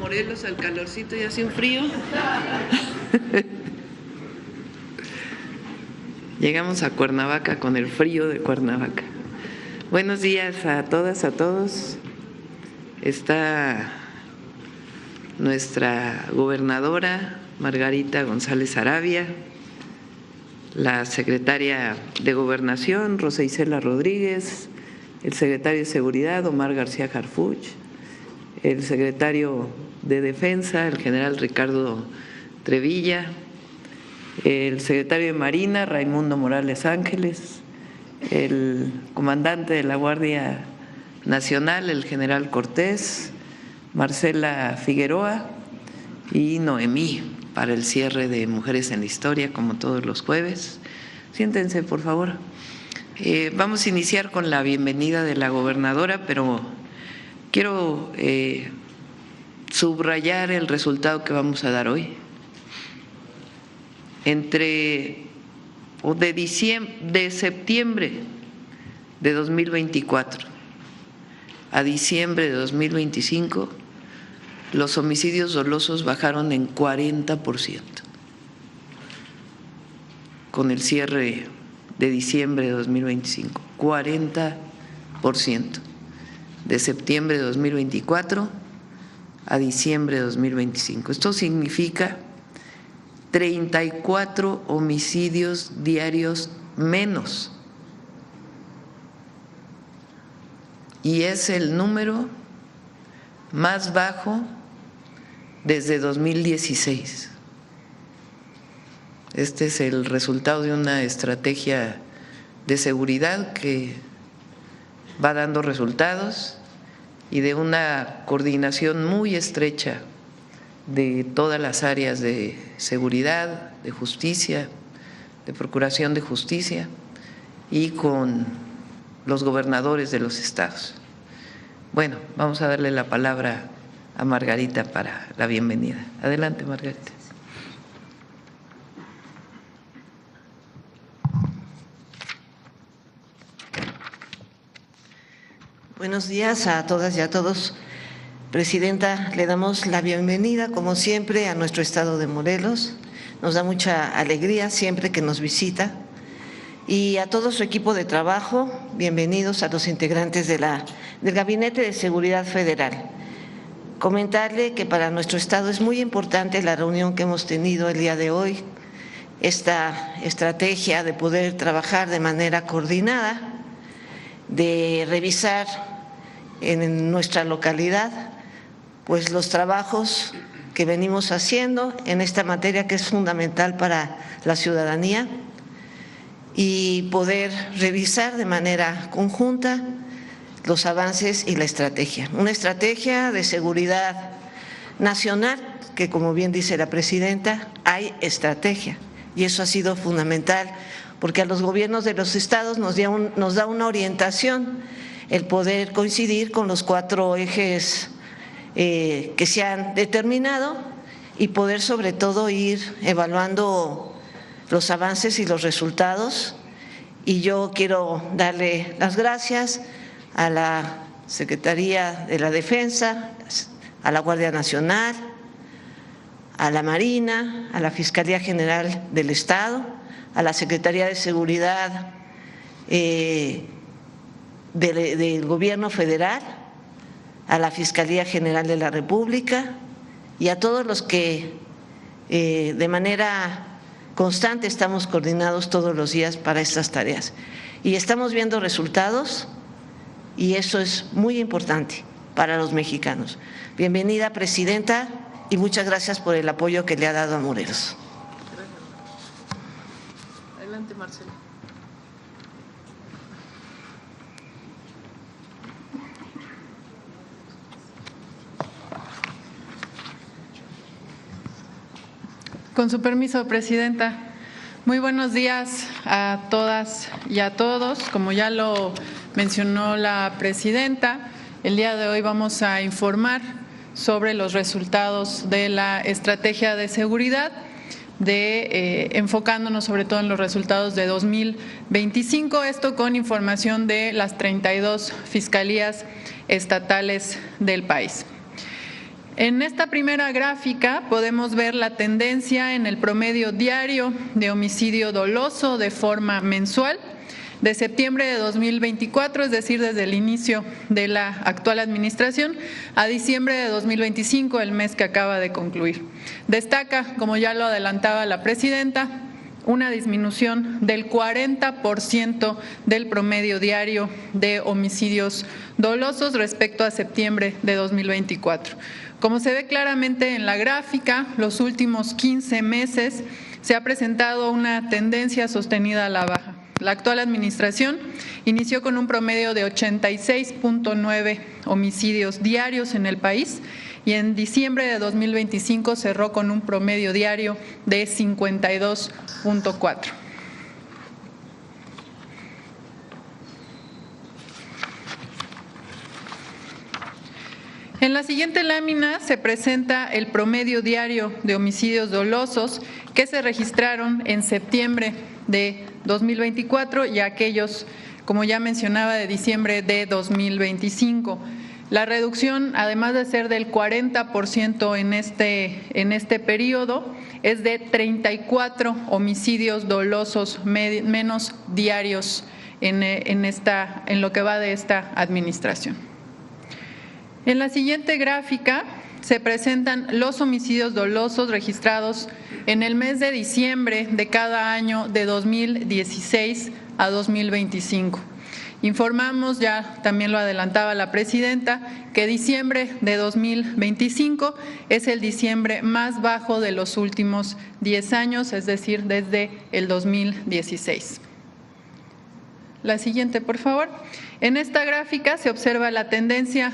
Morelos al calorcito y hace un frío. Llegamos a Cuernavaca con el frío de Cuernavaca. Buenos días a todas, a todos. Está nuestra gobernadora Margarita González Arabia, la secretaria de Gobernación Rosa Isela Rodríguez, el secretario de Seguridad Omar García Harfuch, el secretario de Defensa el general Ricardo Trevilla, el secretario de Marina Raimundo Morales Ángeles, el comandante de la Guardia Nacional el general Cortés, Marcela Figueroa y Noemí para el cierre de Mujeres en la Historia, como todos los jueves. Siéntense, por favor. Vamos a iniciar con la bienvenida de la gobernadora, pero quiero subrayar el resultado que vamos a dar hoy. De septiembre de 2024 a diciembre de 2025, los homicidios dolosos bajaron en 40%. Con el cierre de diciembre de 2025, 40%. De septiembre de 2024 a diciembre de 2025. Esto significa 34 homicidios diarios menos. Y es el número más bajo desde 2016. Este es el resultado de una estrategia de seguridad que va dando resultados y de una coordinación muy estrecha de todas las áreas de seguridad, de justicia, de procuración de justicia y con los gobernadores de los estados. Bueno, vamos a darle la palabra a Margarita para la bienvenida. Adelante, Margarita. Buenos días a todas y a todos. Presidenta, le damos la bienvenida, como siempre, a nuestro estado de Morelos. Nos da mucha alegría siempre que nos visita. Y a todo su equipo de trabajo, bienvenidos a los integrantes del Gabinete de Seguridad Federal. Comentarle que para nuestro estado es muy importante la reunión que hemos tenido el día de hoy, esta estrategia de poder trabajar de manera coordinada, de revisar en nuestra localidad pues los trabajos que venimos haciendo en esta materia que es fundamental para la ciudadanía y poder revisar de manera conjunta los avances y la estrategia. Una estrategia de seguridad nacional que, como bien dice la presidenta, hay estrategia y eso ha sido fundamental porque a los gobiernos de los estados nos da una orientación el poder coincidir con los 4 ejes que se han determinado y poder sobre todo ir evaluando los avances y los resultados. Y yo quiero darle las gracias a la Secretaría de la Defensa, a la Guardia Nacional, a la Marina, a la Fiscalía General del Estado, a la Secretaría de Seguridad del Gobierno Federal, a la Fiscalía General de la República y a todos los que de manera constante estamos coordinados todos los días para estas tareas. Y estamos viendo resultados y eso es muy importante para los mexicanos. Bienvenida, presidenta, y muchas gracias por el apoyo que le ha dado a Morelos. Adelante, Marcela. Con su permiso, presidenta. Muy buenos días a todas y a todos. Como ya lo mencionó la presidenta, el día de hoy vamos a informar sobre los resultados de la estrategia de seguridad, enfocándonos sobre todo en los resultados de 2025, esto con información de las 32 fiscalías estatales del país. En esta primera gráfica podemos ver la tendencia en el promedio diario de homicidio doloso de forma mensual de septiembre de 2024, es decir, desde el inicio de la actual administración, a diciembre de 2025, el mes que acaba de concluir. Destaca, como ya lo adelantaba la presidenta, una disminución del 40% del promedio diario de homicidios dolosos respecto a septiembre de 2024. Como se ve claramente en la gráfica, los últimos 15 meses se ha presentado una tendencia sostenida a la baja. La actual administración inició con un promedio de 86.9 homicidios diarios en el país y en diciembre de 2025 cerró con un promedio diario de 52.4. En la siguiente lámina se presenta el promedio diario de homicidios dolosos que se registraron en septiembre de 2024 y aquellos, como ya mencionaba, de diciembre de 2025. La reducción, además de ser del 40% en este periodo, es de 34 homicidios dolosos menos diarios en lo que va de esta administración. En la siguiente gráfica se presentan los homicidios dolosos registrados en el mes de diciembre de cada año de 2016 a 2025. Informamos, ya también lo adelantaba la presidenta, que diciembre de 2025 es el diciembre más bajo de los últimos 10 años, es decir, desde el 2016. La siguiente, por favor. En esta gráfica se observa la tendencia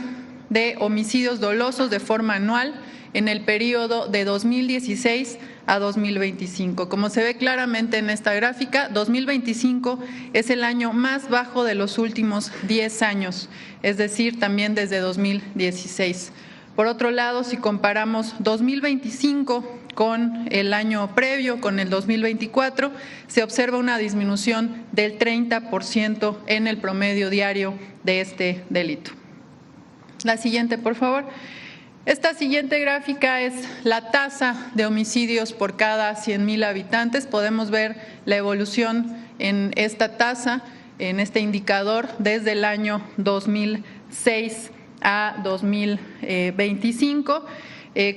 de homicidios dolosos de forma anual en el periodo de 2016 a 2025. Como se ve claramente en esta gráfica, 2025 es el año más bajo de los últimos 10 años, es decir, también desde 2016. Por otro lado, si comparamos 2025 con el año previo, con el 2024, se observa una disminución del 30% en el promedio diario de este delito. La siguiente, por favor. Esta siguiente gráfica es la tasa de homicidios por cada 100,000 habitantes. Podemos ver la evolución en esta tasa, en este indicador, desde el año 2006 a 2025.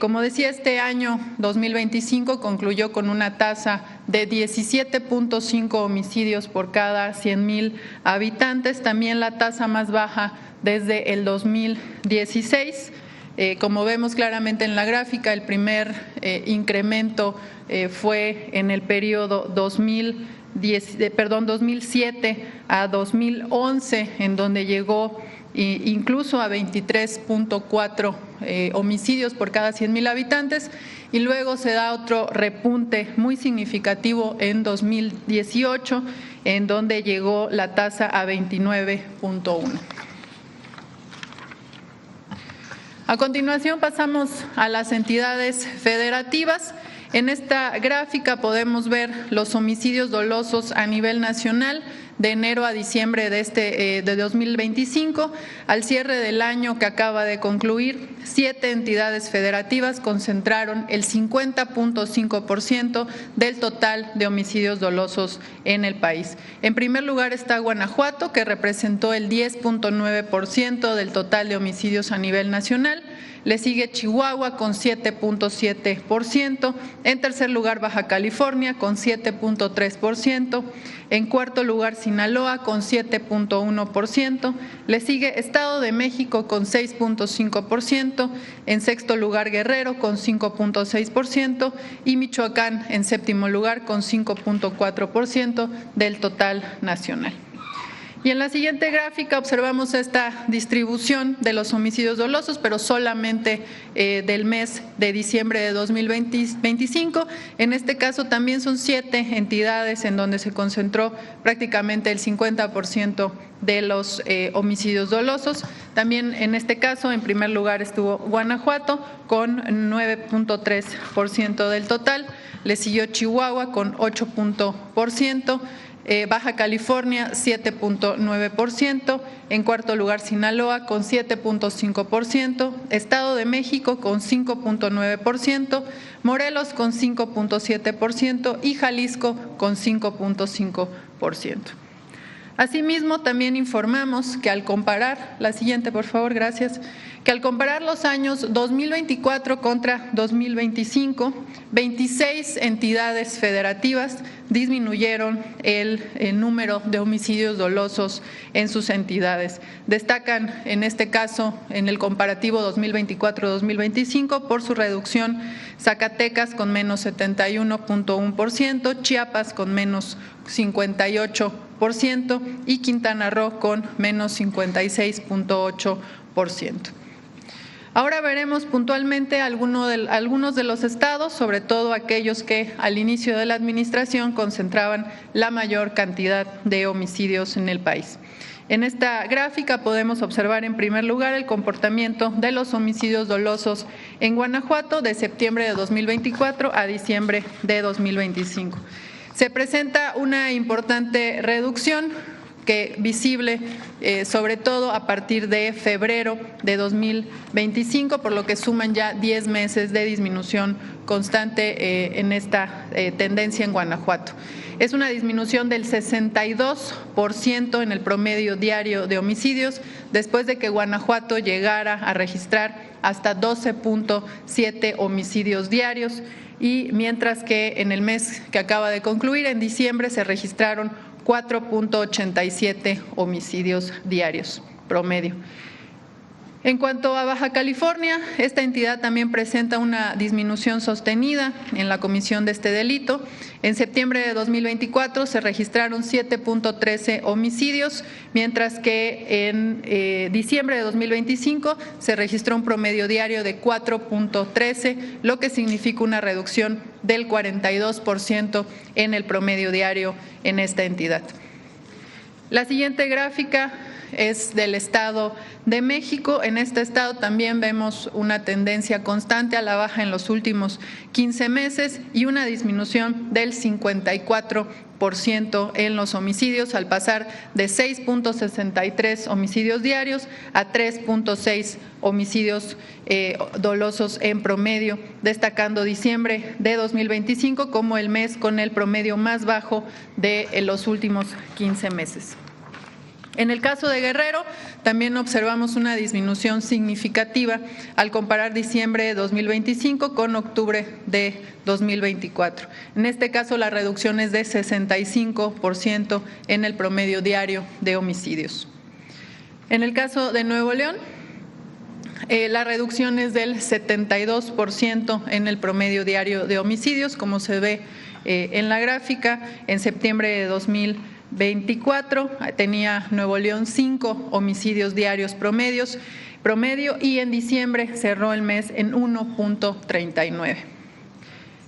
Como decía, este año 2025 concluyó con una tasa de 17.5 homicidios por cada 100,000 habitantes, también la tasa más baja desde el 2016. Como vemos claramente en la gráfica, el primer incremento fue en el periodo 2007 a 2011, en donde llegó incluso a 23.4 homicidios por cada 100,000 habitantes, y luego se da otro repunte muy significativo en 2018, en donde llegó la tasa a 29.1. A continuación pasamos a las entidades federativas. En esta gráfica podemos ver los homicidios dolosos a nivel nacional de enero a diciembre de 2025. Al cierre del año que acaba de concluir, 7 entidades federativas concentraron el 50.5% del total de homicidios dolosos en el país. En primer lugar está Guanajuato, que representó el 10.9% del total de homicidios a nivel nacional. Le sigue Chihuahua con 7.7%, en tercer lugar Baja California con 7.3%, en cuarto lugar Sinaloa con 7.1%, le sigue Estado de México con 6.5%, en sexto lugar Guerrero con 5.6% y Michoacán en séptimo lugar con 5.4% del total nacional. Y en la siguiente gráfica observamos esta distribución de los homicidios dolosos, pero solamente del mes de diciembre de 2025. En este caso también son 7 entidades en donde se concentró prácticamente el 50% de los homicidios dolosos. También en este caso, en primer lugar estuvo Guanajuato con 9.3% del total, le siguió Chihuahua con 8%, Baja California 7.9%, en cuarto lugar Sinaloa con 7.5%, Estado de México con 5.9%, Morelos con 5.7% y Jalisco con 5.5%. Asimismo, también informamos que al comparar, la siguiente por favor, gracias, que al comparar los años 2024 contra 2025, 26 entidades federativas disminuyeron el número de homicidios dolosos en sus entidades. Destacan en este caso, en el comparativo 2024-2025, por su reducción Zacatecas con menos 71.1%, Chiapas con menos 58% y Quintana Roo con menos 56.8%. Ahora veremos puntualmente algunos de los estados, sobre todo aquellos que al inicio de la administración concentraban la mayor cantidad de homicidios en el país. En esta gráfica podemos observar en primer lugar el comportamiento de los homicidios dolosos en Guanajuato de septiembre de 2024 a diciembre de 2025. Se presenta una importante reducción visible, sobre todo a partir de febrero de 2025, por lo que suman ya 10 meses de disminución constante en esta tendencia en Guanajuato. Es una disminución del 62% en el promedio diario de homicidios, después de que Guanajuato llegara a registrar hasta 12.7 homicidios diarios, y mientras que en el mes que acaba de concluir, en diciembre, se registraron 4.87 homicidios diarios promedio. En cuanto a Baja California, esta entidad también presenta una disminución sostenida en la comisión de este delito. En septiembre de 2024 se registraron 7.13 homicidios, mientras que en diciembre de 2025 se registró un promedio diario de 4.13, lo que significa una reducción del 42% en el promedio diario en esta entidad. La siguiente gráfica es del Estado de México. En este estado también vemos una tendencia constante a la baja en los últimos 15 meses y una disminución del 54% en los homicidios, al pasar de 6.63 homicidios diarios a 3.6 homicidios dolosos en promedio, destacando diciembre de 2025 como el mes con el promedio más bajo de los últimos 15 meses. En el caso de Guerrero, también observamos una disminución significativa al comparar diciembre de 2025 con octubre de 2024. En este caso, la reducción es de 65% en el promedio diario de homicidios. En el caso de Nuevo León, la reducción es del 72% en el promedio diario de homicidios, como se ve en la gráfica. En septiembre de 2024 tenía Nuevo León 5 homicidios diarios promedio, y en diciembre cerró el mes en 1.39.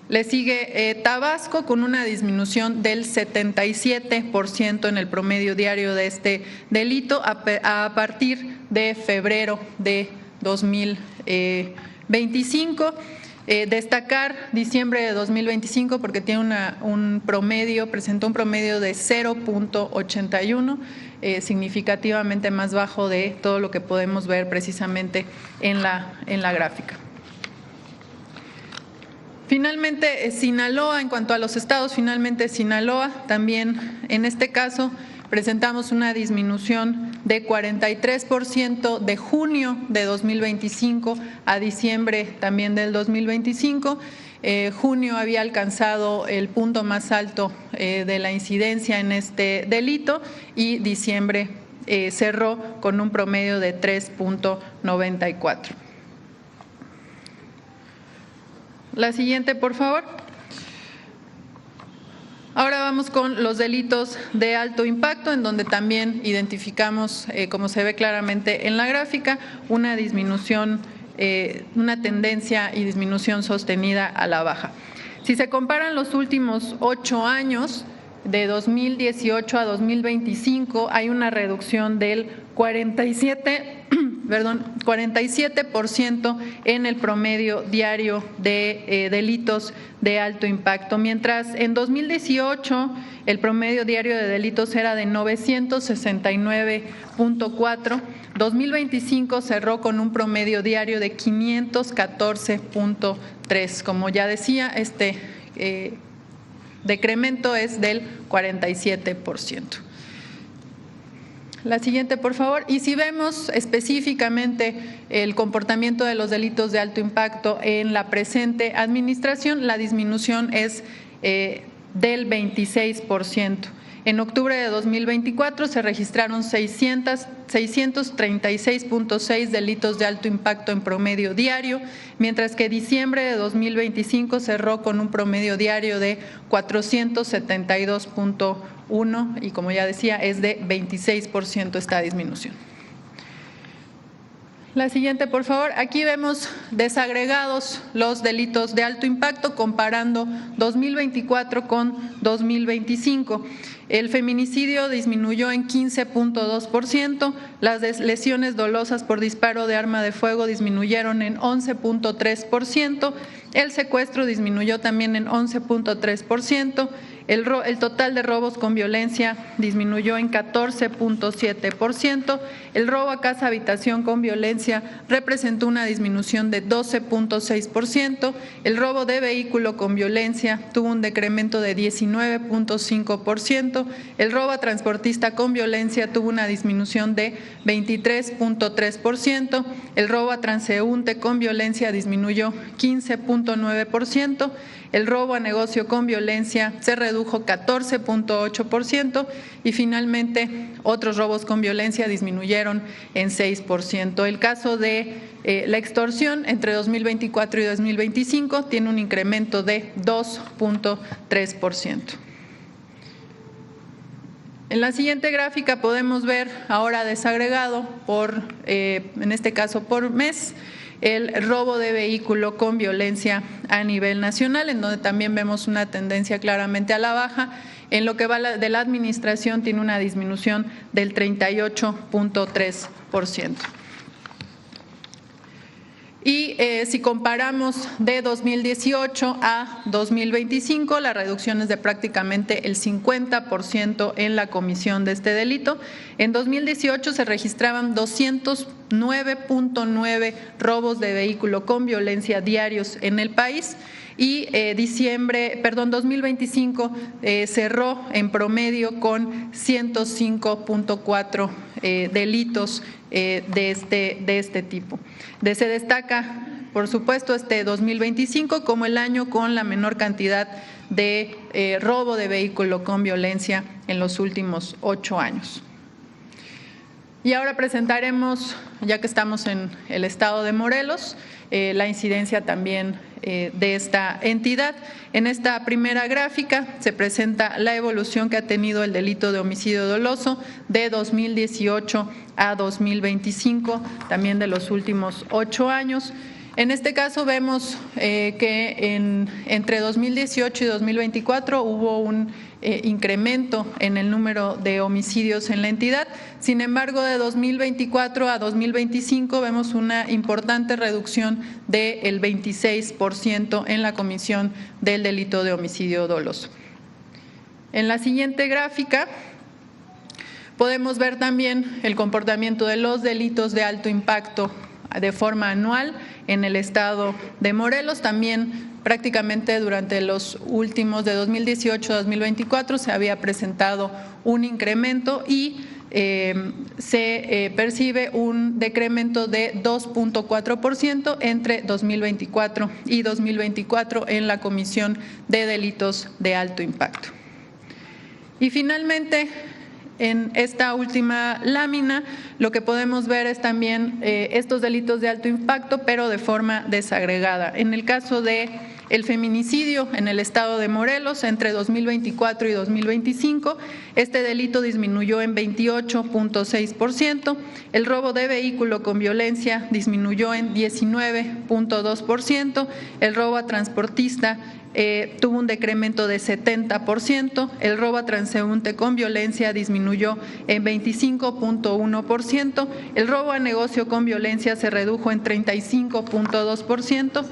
Le sigue Tabasco con una disminución del 77% en el promedio diario de este delito a partir de febrero de 2025. Destacar diciembre de 2025 porque tiene presentó un promedio de 0.81, significativamente más bajo de todo lo que podemos ver precisamente en la gráfica. Finalmente, Sinaloa, en cuanto a los estados, Sinaloa también en este caso presentamos una disminución de 43% de junio de 2025 a diciembre también del 2025. Junio había alcanzado el punto más alto de la incidencia en este delito y diciembre cerró con un promedio de 3.94. La siguiente, por favor. Ahora vamos con los delitos de alto impacto, en donde también identificamos, como se ve claramente en la gráfica, una disminución, una tendencia y disminución sostenida a la baja. Si se comparan los últimos 8 años, de 2018 a 2025, hay una reducción del 47% en el promedio diario de delitos de alto impacto, mientras en 2018 el promedio diario de delitos era de 969.4, 2025 cerró con un promedio diario de 514.3. Como ya decía, este decremento es del 47%. La siguiente, por favor. Y si vemos específicamente el comportamiento de los delitos de alto impacto en la presente administración, la disminución es del 26%. En octubre de 2024 se registraron 636.6 delitos de alto impacto en promedio diario, mientras que diciembre de 2025 cerró con un promedio diario de 472.1 y, como ya decía, es de 26% esta disminución. La siguiente, por favor. Aquí vemos desagregados los delitos de alto impacto comparando 2024 con 2025. El feminicidio disminuyó en 15.2%, las lesiones dolosas por disparo de arma de fuego disminuyeron en 11.3%, el secuestro disminuyó también en 11.3%, el total de robos con violencia disminuyó en 14.7%, el robo a casa habitación con violencia representó una disminución de 12.6%, el robo de vehículo con violencia tuvo un decremento de 19.5%, el robo a transportista con violencia tuvo una disminución de 23.3%, el robo a transeúnte con violencia disminuyó 15.9%, el robo a negocio con violencia se redujo 14.8% y finalmente otros robos con violencia disminuyeron en 6%. El caso de la extorsión entre 2024 y 2025 tiene un incremento de 2.3%. En la siguiente gráfica podemos ver ahora desagregado por, en este caso por mes, el robo de vehículo con violencia a nivel nacional, en donde también vemos una tendencia claramente a la baja. En lo que va de la administración tiene una disminución del 38.3%. Y si comparamos de 2018 a 2025, la reducción es de prácticamente el 50% en la comisión de este delito. En 2018 se registraban 209.9 robos de vehículo con violencia diarios en el país y 2025 cerró en promedio con 105.4 delitos de este tipo. Se destaca, por supuesto, este 2025 como el año con la menor cantidad de robo de vehículo con violencia en los últimos 8 años. Y ahora presentaremos, ya que estamos en el estado de Morelos, la incidencia también de esta entidad. En esta primera gráfica se presenta la evolución que ha tenido el delito de homicidio doloso de 2018 a 2025, también de los últimos 8 años. En este caso vemos que entre 2018 y 2024 hubo un incremento en el número de homicidios en la entidad. Sin embargo, de 2024 a 2025 vemos una importante reducción del 26% en la comisión del delito de homicidio doloso. En la siguiente gráfica podemos ver también el comportamiento de los delitos de alto impacto de forma anual en el estado de Morelos. También prácticamente durante los últimos de 2018 a 2024 se había presentado un incremento y se percibe un decremento de 2.4% entre 2024 y 2024 en la comisión de delitos de alto impacto. Y finalmente, en esta última lámina, lo que podemos ver es también estos delitos de alto impacto, pero de forma desagregada. En el caso de el feminicidio en el estado de Morelos entre 2024 y 2025. Este delito disminuyó en 28.6%, el robo de vehículo con violencia disminuyó en 19.2%, el robo a transportista tuvo un decremento de 70%, el robo a transeúnte con violencia disminuyó en 25.1%, el robo a negocio con violencia se redujo en 35.2%.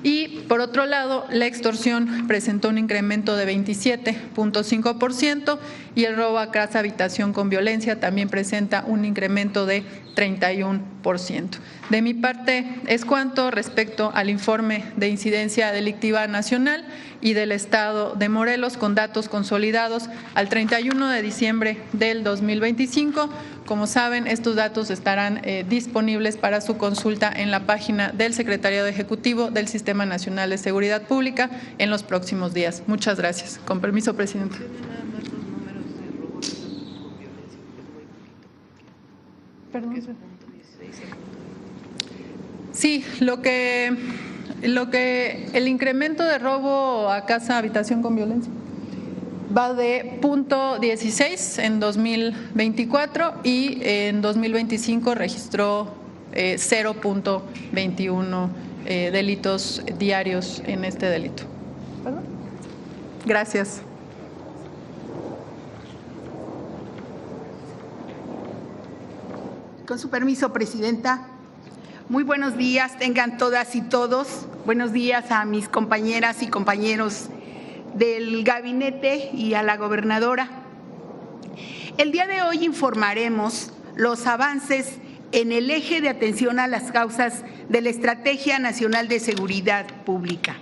Y, por otro lado, la extorsión presentó un incremento de 27.5% y el robo a casa habitación con violencia también presenta un incremento de 31%. De mi parte es cuanto respecto al informe de incidencia delictiva nacional y del Estado de Morelos con datos consolidados al 31 de diciembre del 2025. Como saben, estos datos estarán disponibles para su consulta en la página del Secretariado Ejecutivo del Sistema Nacional de Seguridad Pública en los próximos días. Muchas gracias. Con permiso, presidente. Sí, el incremento de robo a casa, habitación con violencia va de 0.16 en 2024 y en 2025 registró 0.21 delitos diarios en este delito. ¿Perdón? Gracias. Con su permiso, presidenta. Muy buenos días, tengan todas y todos. Buenos días a mis compañeras y compañeros del gabinete y a la gobernadora. El día de hoy informaremos los avances en el eje de atención a las causas de la Estrategia Nacional de Seguridad Pública.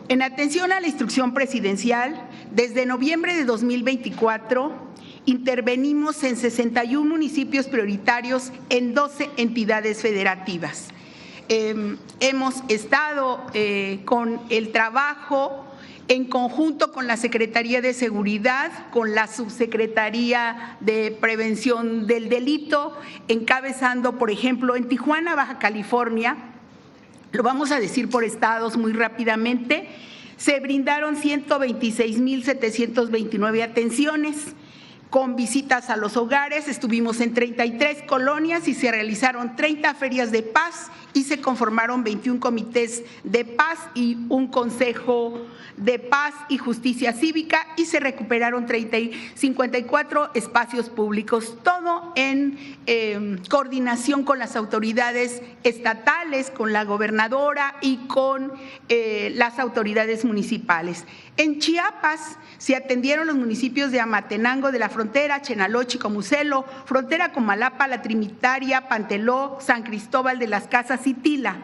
En atención a la instrucción presidencial, desde noviembre de 2024, intervenimos en 61 municipios prioritarios en 12 entidades federativas. Hemos estado con el trabajo en conjunto con la Secretaría de Seguridad, con la Subsecretaría de Prevención del Delito, encabezando, por ejemplo, en Tijuana, Baja California, lo vamos a decir por estados muy rápidamente, se brindaron 126,729 atenciones. Con visitas a los hogares, estuvimos en 33 colonias y se realizaron 30 ferias de paz y se conformaron 21 comités de paz y un consejo de paz y justicia cívica y se recuperaron 54 espacios públicos, todo en coordinación con las autoridades estatales, con la gobernadora y con las autoridades municipales. En Chiapas se atendieron los municipios de Amatenango de la Frontera, Chenalochi, Comucelo, frontera con Malapa, La Trinitaria, Panteló, San Cristóbal de las Casas y Tila,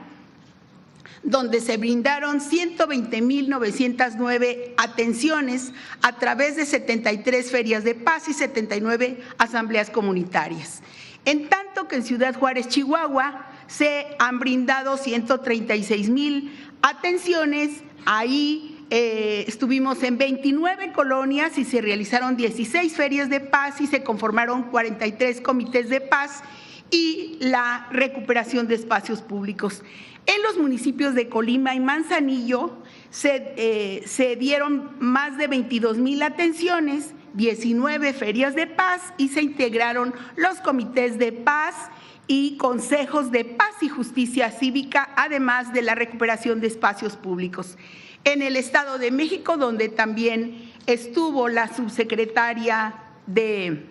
donde se brindaron 120,909 atenciones a través de 73 ferias de paz y 79 asambleas comunitarias. En tanto que en Ciudad Juárez, Chihuahua, se han brindado 136,000 atenciones. Ahí estuvimos en 29 colonias y se realizaron 16 ferias de paz y se conformaron 43 comités de paz y la recuperación de espacios públicos. En los municipios de Colima y Manzanillo se dieron más de 22,000 atenciones, 19 ferias de paz y se integraron los comités de paz y consejos de paz y justicia cívica, además de la recuperación de espacios públicos. En el Estado de México, donde también estuvo la subsecretaria de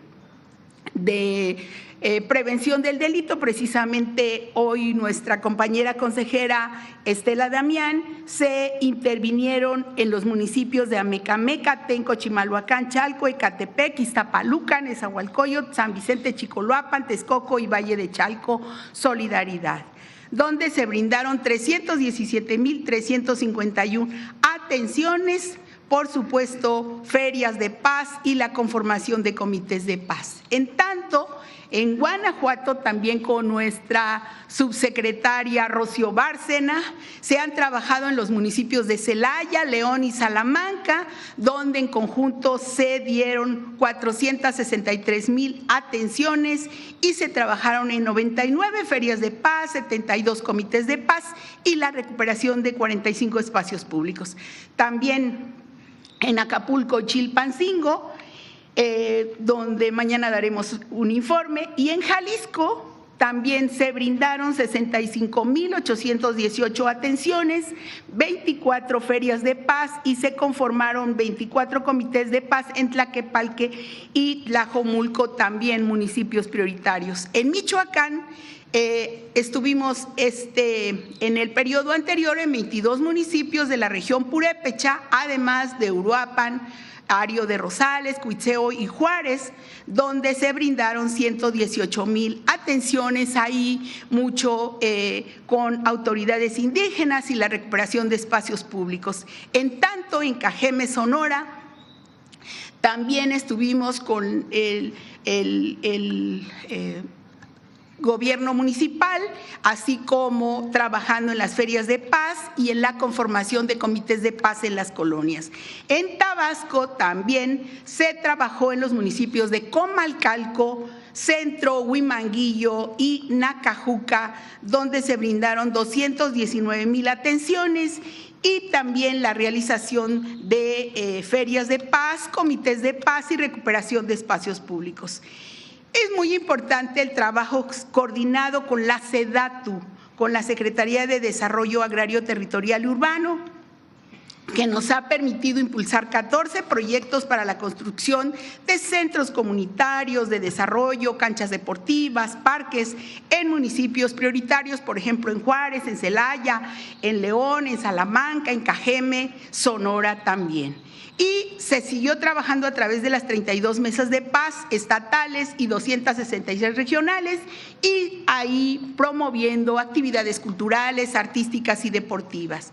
Prevención del Delito, precisamente hoy nuestra compañera consejera Estela Damián, se intervinieron en los municipios de Amecameca, Tenco, Chimalhuacán, Chalco, Ecatepec, Iztapaluca, Nezahualcóyotl, San Vicente, Chicoloapan, Texcoco y Valle de Chalco, Solidaridad, donde se brindaron 317,351 atenciones, por supuesto, ferias de paz y la conformación de comités de paz. En tanto, en Guanajuato, también con nuestra subsecretaria Rocío Bárcena. Se han trabajado en los municipios de Celaya, León y Salamanca, donde en conjunto se dieron 463,000 atenciones y se trabajaron en 99 ferias de paz, 72 comités de paz y la recuperación de 45 espacios públicos. También en Acapulco, Chilpancingo, donde mañana daremos un informe, y en Jalisco también se brindaron 65,818 atenciones, 24 ferias de paz y se conformaron 24 comités de paz en Tlaquepalque y Tlajomulco, también municipios prioritarios. En Michoacán estuvimos en el periodo anterior en 22 municipios de la región purépecha, además de Uruapan, Ario de Rosales, Cuitzeo y Juárez, donde se brindaron 118,000 atenciones, ahí mucho con autoridades indígenas y la recuperación de espacios públicos. En tanto, en Cajeme, Sonora, también estuvimos con el gobierno municipal, así como trabajando en las ferias de paz y en la conformación de comités de paz en las colonias. En Tabasco también se trabajó en los municipios de Comalcalco, Centro, Huimanguillo y Nacajuca, donde se brindaron 219,000 atenciones y también la realización de ferias de paz, comités de paz y recuperación de espacios públicos. Es muy importante el trabajo coordinado con la SEDATU, con la Secretaría de Desarrollo Agrario, Territorial y Urbano, que nos ha permitido impulsar 14 proyectos para la construcción de centros comunitarios de desarrollo, canchas deportivas, parques en municipios prioritarios, por ejemplo, en Juárez, en Celaya, en León, en Salamanca, en Cajeme, Sonora también. Y se siguió trabajando a través de las 32 mesas de paz estatales y 266 regionales y ahí promoviendo actividades culturales, artísticas y deportivas.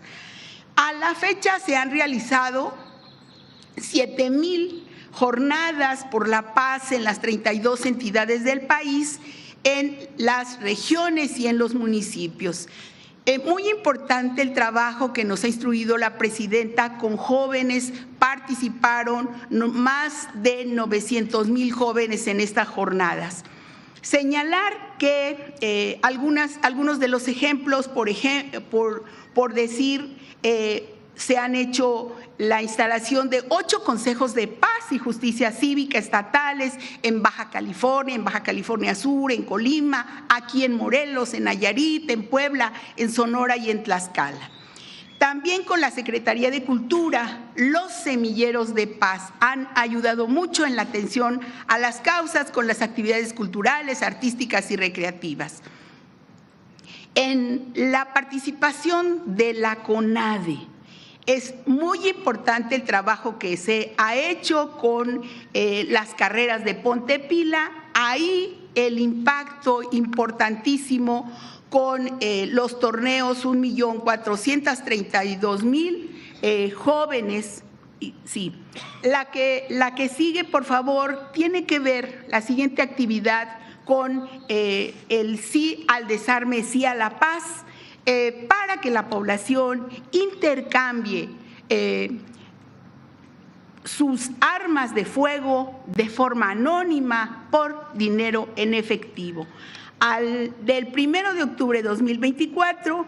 A la fecha se han realizado 7,000 jornadas por la paz en las 32 entidades del país, en las regiones y en los municipios. Muy importante el trabajo que nos ha instruido la presidenta con jóvenes. Participaron más de 900,000 jóvenes en estas jornadas. Señalar que algunos de los ejemplos, por decir, se han hecho la instalación de 8 consejos de paz y justicia cívica estatales en Baja California Sur, en Colima, aquí en Morelos, en Nayarit, en Puebla, en Sonora y en Tlaxcala. También con la Secretaría de Cultura, los semilleros de paz han ayudado mucho en la atención a las causas con las actividades culturales, artísticas y recreativas. En la participación de la CONADE, es muy importante el trabajo que se ha hecho con las carreras de Ponte Pila, ahí el impacto importantísimo con los torneos 1,432,000 jóvenes. Sí, la que sigue, por favor, tiene que ver la siguiente actividad con el sí al desarme, sí a la paz, para que la población intercambie sus armas de fuego de forma anónima por dinero en efectivo. Del 1 de octubre de 2024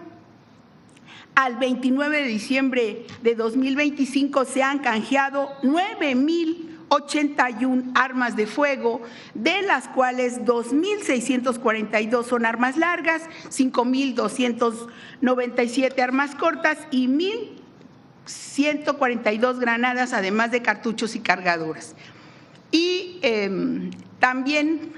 al 29 de diciembre de 2025 se han canjeado 9,081 armas de fuego, de las cuales 2,642 son armas largas, 5,297 armas cortas y 1,142 granadas, además de cartuchos y cargadoras. Y también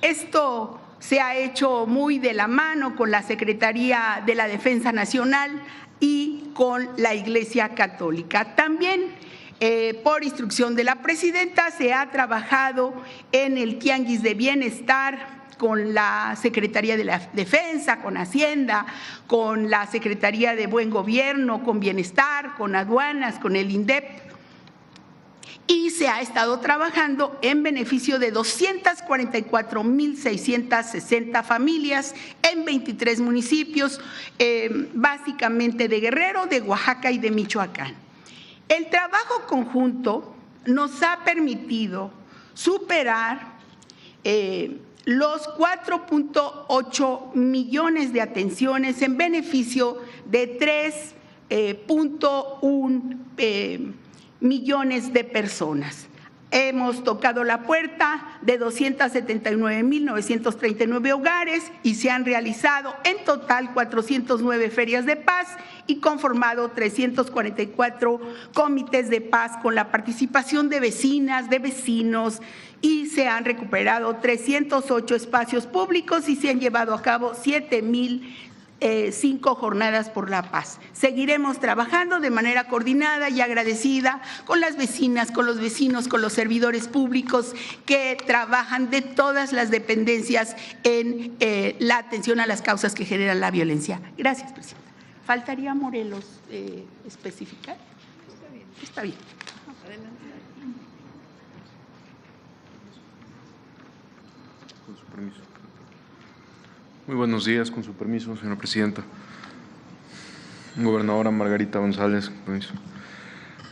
esto se ha hecho muy de la mano con la Secretaría de la Defensa Nacional y con la Iglesia Católica. También por instrucción de la presidenta se ha trabajado en el Tianguis de Bienestar con la Secretaría de la Defensa, con Hacienda, con la Secretaría de Buen Gobierno, con Bienestar, con Aduanas, con el INDEP. y se ha estado trabajando en beneficio de 244,660 familias en 23 municipios, básicamente de Guerrero, de Oaxaca y de Michoacán. El trabajo conjunto nos ha permitido superar los 4.8 millones de atenciones en beneficio de 3.1 millones de personas. Hemos tocado la puerta de 279,939 hogares y se han realizado en total 409 ferias de paz y conformado 344 comités de paz con la participación de vecinas, de vecinos, y se han recuperado 308 espacios públicos y se han llevado a cabo 7,005 jornadas por la paz. Seguiremos trabajando de manera coordinada y agradecida con las vecinas, con los vecinos, con los servidores públicos que trabajan de todas las dependencias en la atención a las causas que generan la violencia. Gracias, presidenta. ¿Faltaría Morelos especificar? Está bien. Adelante. Con su permiso. Muy buenos días, con su permiso, señora presidenta. Gobernadora Margarita González, con permiso.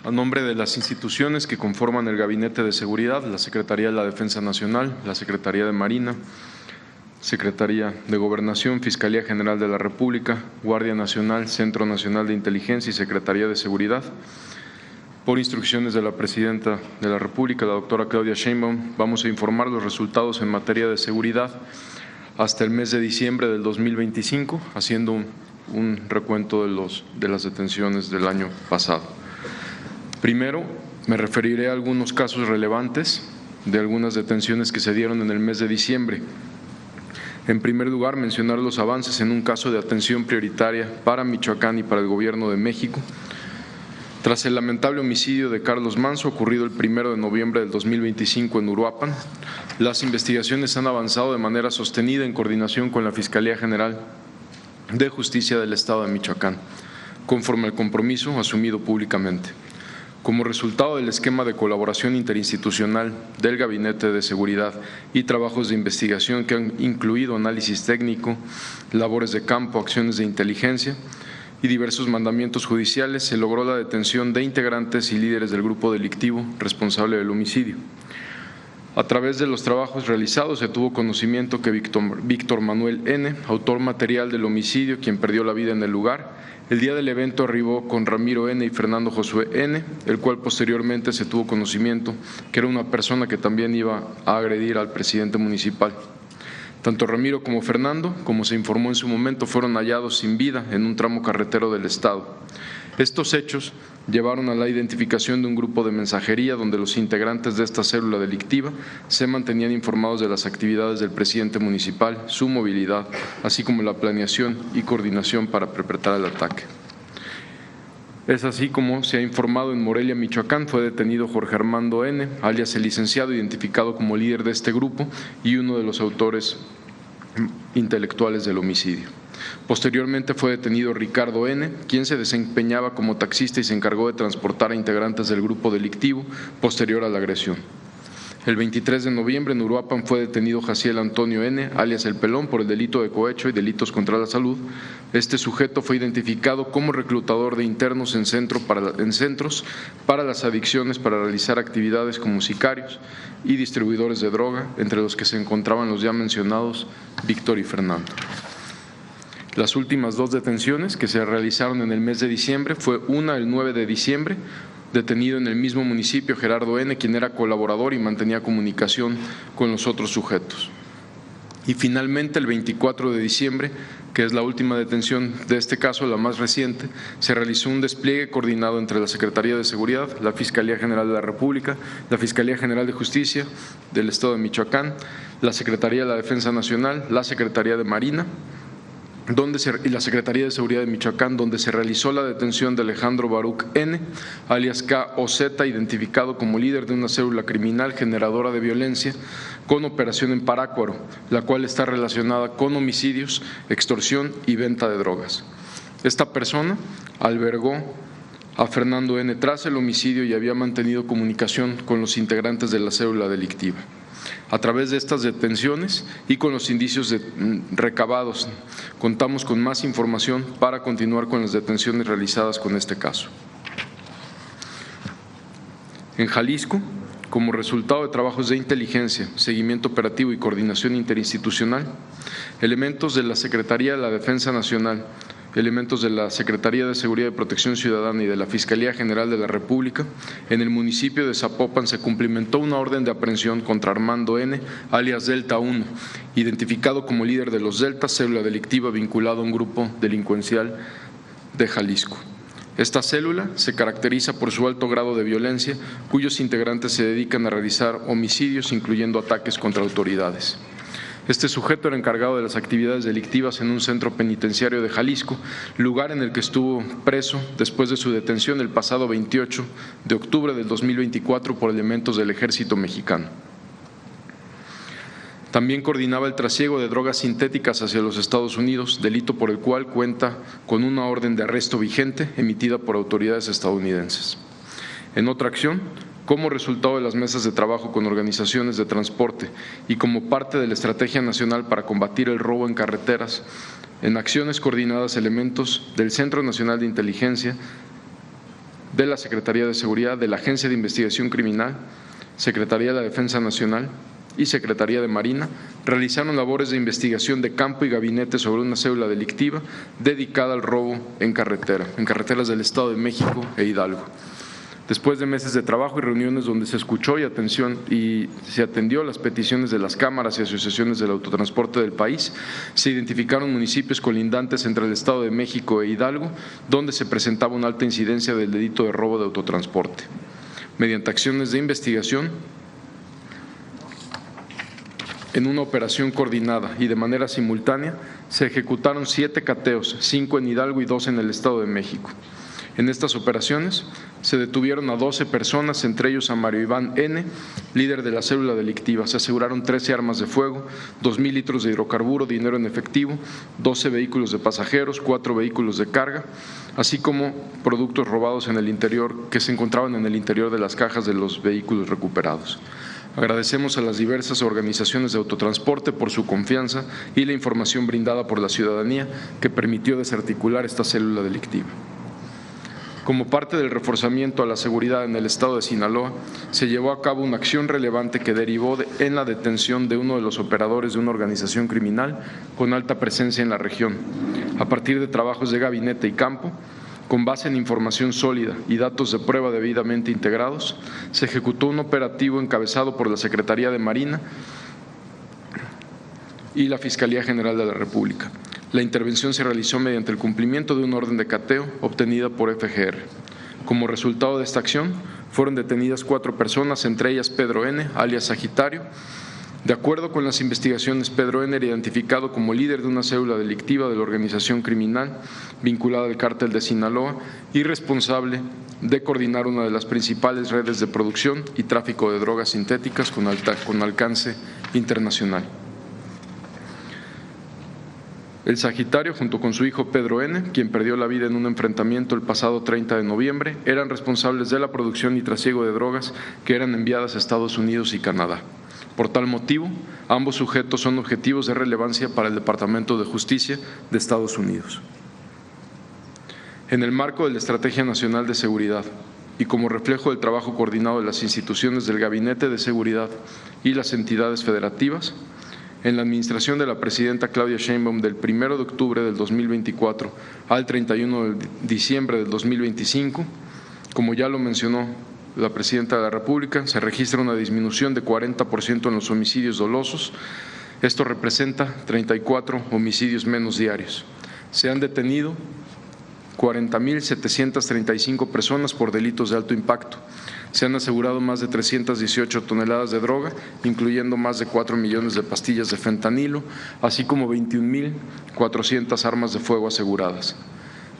A nombre de las instituciones que conforman el Gabinete de Seguridad, la Secretaría de la Defensa Nacional, la Secretaría de Marina, Secretaría de Gobernación, Fiscalía General de la República, Guardia Nacional, Centro Nacional de Inteligencia y Secretaría de Seguridad, por instrucciones de la Presidenta de la República, la doctora Claudia Sheinbaum, vamos a informar los resultados en materia de seguridad hasta el mes de diciembre del 2025, haciendo un recuento de las detenciones del año pasado. Primero, me referiré a algunos casos relevantes de algunas detenciones que se dieron en el mes de diciembre. En primer lugar, mencionar los avances en un caso de atención prioritaria para Michoacán y para el Gobierno de México. Tras el lamentable homicidio de Carlos Manso, ocurrido el 1 de noviembre del 2025 en Uruapan, las investigaciones han avanzado de manera sostenida en coordinación con la Fiscalía General de Justicia del Estado de Michoacán, conforme al compromiso asumido públicamente. Como resultado del esquema de colaboración interinstitucional del Gabinete de Seguridad y trabajos de investigación que han incluido análisis técnico, labores de campo, acciones de inteligencia y diversos mandamientos judiciales, se logró la detención de integrantes y líderes del grupo delictivo responsable del homicidio. A través de los trabajos realizados se tuvo conocimiento que Víctor Manuel N., autor material del homicidio, quien perdió la vida en el lugar, el día del evento arribó con Ramiro N. y Fernando Josué N., el cual posteriormente se tuvo conocimiento que era una persona que también iba a agredir al presidente municipal. Tanto Ramiro como Fernando, como se informó en su momento, fueron hallados sin vida en un tramo carretero del estado. Estos hechos llevaron a la identificación de un grupo de mensajería donde los integrantes de esta célula delictiva se mantenían informados de las actividades del presidente municipal, su movilidad, así como la planeación y coordinación para perpetrar el ataque. Es así como se ha informado en Morelia, Michoacán, fue detenido Jorge Armando N., alias el licenciado, identificado como líder de este grupo y uno de los autores intelectuales del homicidio. Posteriormente fue detenido Ricardo N., quien se desempeñaba como taxista y se encargó de transportar a integrantes del grupo delictivo posterior a la agresión. El 23 de noviembre en Uruapan fue detenido Jaciel Antonio N., alias El Pelón, por el delito de cohecho y delitos contra la salud. Este sujeto fue identificado como reclutador de internos en centros para las adicciones para realizar actividades como sicarios y distribuidores de droga, entre los que se encontraban los ya mencionados Víctor y Fernando. Las últimas dos detenciones que se realizaron en el mes de diciembre fue una el 9 de diciembre, detenido en el mismo municipio Gerardo N., quien era colaborador y mantenía comunicación con los otros sujetos. Y finalmente el 24 de diciembre, que es la última detención de este caso, la más reciente, se realizó un despliegue coordinado entre la Secretaría de Seguridad, la Fiscalía General de la República, la Fiscalía General de Justicia del Estado de Michoacán, la Secretaría de la Defensa Nacional, la Secretaría de Marina, y la Secretaría de Seguridad de Michoacán, donde se realizó la detención de Alejandro Baruch N., alias KOZ, identificado como líder de una célula criminal generadora de violencia con operación en Parácuaro, la cual está relacionada con homicidios, extorsión y venta de drogas. Esta persona albergó a Fernando N. tras el homicidio y había mantenido comunicación con los integrantes de la célula delictiva. A través de estas detenciones y con los indicios recabados, contamos con más información para continuar con las detenciones realizadas con este caso. En Jalisco, como resultado de trabajos de inteligencia, seguimiento operativo y coordinación interinstitucional, elementos de la Secretaría de la Defensa Nacional, elementos de la Secretaría de Seguridad y Protección Ciudadana y de la Fiscalía General de la República, en el municipio de Zapopan se cumplimentó una orden de aprehensión contra Armando N., alias Delta 1, identificado como líder de los Deltas, célula delictiva vinculada a un grupo delincuencial de Jalisco. Esta célula se caracteriza por su alto grado de violencia, cuyos integrantes se dedican a realizar homicidios, incluyendo ataques contra autoridades. Este sujeto era encargado de las actividades delictivas en un centro penitenciario de Jalisco, lugar en el que estuvo preso después de su detención el pasado 28 de octubre del 2024 por elementos del Ejército Mexicano. También coordinaba el trasiego de drogas sintéticas hacia los Estados Unidos, delito por el cual cuenta con una orden de arresto vigente emitida por autoridades estadounidenses. En otra acción, como resultado de las mesas de trabajo con organizaciones de transporte y como parte de la Estrategia Nacional para combatir el robo en carreteras, en acciones coordinadas elementos del Centro Nacional de Inteligencia, de la Secretaría de Seguridad, de la Agencia de Investigación Criminal, Secretaría de la Defensa Nacional y Secretaría de Marina realizaron labores de investigación de campo y gabinete sobre una célula delictiva dedicada al robo en carreteras del Estado de México e Hidalgo. Después de meses de trabajo y reuniones donde se escuchó y se atendió las peticiones de las cámaras y asociaciones del autotransporte del país, se identificaron municipios colindantes entre el Estado de México e Hidalgo, donde se presentaba una alta incidencia del delito de robo de autotransporte. Mediante acciones de investigación, en una operación coordinada y de manera simultánea, se ejecutaron 7 cateos, 5 en Hidalgo y 2 en el Estado de México. En estas operaciones se detuvieron a 12 personas, entre ellos a Mario Iván N., líder de la célula delictiva. Se aseguraron 13 armas de fuego, 2,000 litros de hidrocarburo, dinero en efectivo, 12 vehículos de pasajeros, 4 vehículos de carga, así como productos robados en el interior que se encontraban en el interior de las cajas de los vehículos recuperados. Agradecemos a las diversas organizaciones de autotransporte por su confianza y la información brindada por la ciudadanía que permitió desarticular esta célula delictiva. Como parte del reforzamiento a la seguridad en el estado de Sinaloa, se llevó a cabo una acción relevante que derivó en la detención de uno de los operadores de una organización criminal con alta presencia en la región. A partir de trabajos de gabinete y campo, con base en información sólida y datos de prueba debidamente integrados, se ejecutó un operativo encabezado por la Secretaría de Marina y la Fiscalía General de la República. La intervención se realizó mediante el cumplimiento de una orden de cateo obtenida por FGR. Como resultado de esta acción, fueron detenidas 4 personas, entre ellas Pedro N., alias Sagitario. De acuerdo con las investigaciones, Pedro N. era identificado como líder de una célula delictiva de la organización criminal vinculada al cártel de Sinaloa y responsable de coordinar una de las principales redes de producción y tráfico de drogas sintéticas con alcance internacional. El Sagitario, junto con su hijo Pedro N., quien perdió la vida en un enfrentamiento el pasado 30 de noviembre, eran responsables de la producción y trasiego de drogas que eran enviadas a Estados Unidos y Canadá. Por tal motivo, ambos sujetos son objetivos de relevancia para el Departamento de Justicia de Estados Unidos. En el marco de la Estrategia Nacional de Seguridad y como reflejo del trabajo coordinado de las instituciones del Gabinete de Seguridad y las entidades federativas, en la administración de la presidenta Claudia Sheinbaum del 1 de octubre del 2024 al 31 de diciembre del 2025, como ya lo mencionó la presidenta de la República, se registra una disminución de 40% en los homicidios dolosos. Esto representa 34 homicidios menos diarios. Se han detenido 40,735 personas por delitos de alto impacto. Se han asegurado más de 318 toneladas de droga, incluyendo más de 4 millones de pastillas de fentanilo, así como 21,400 armas de fuego aseguradas.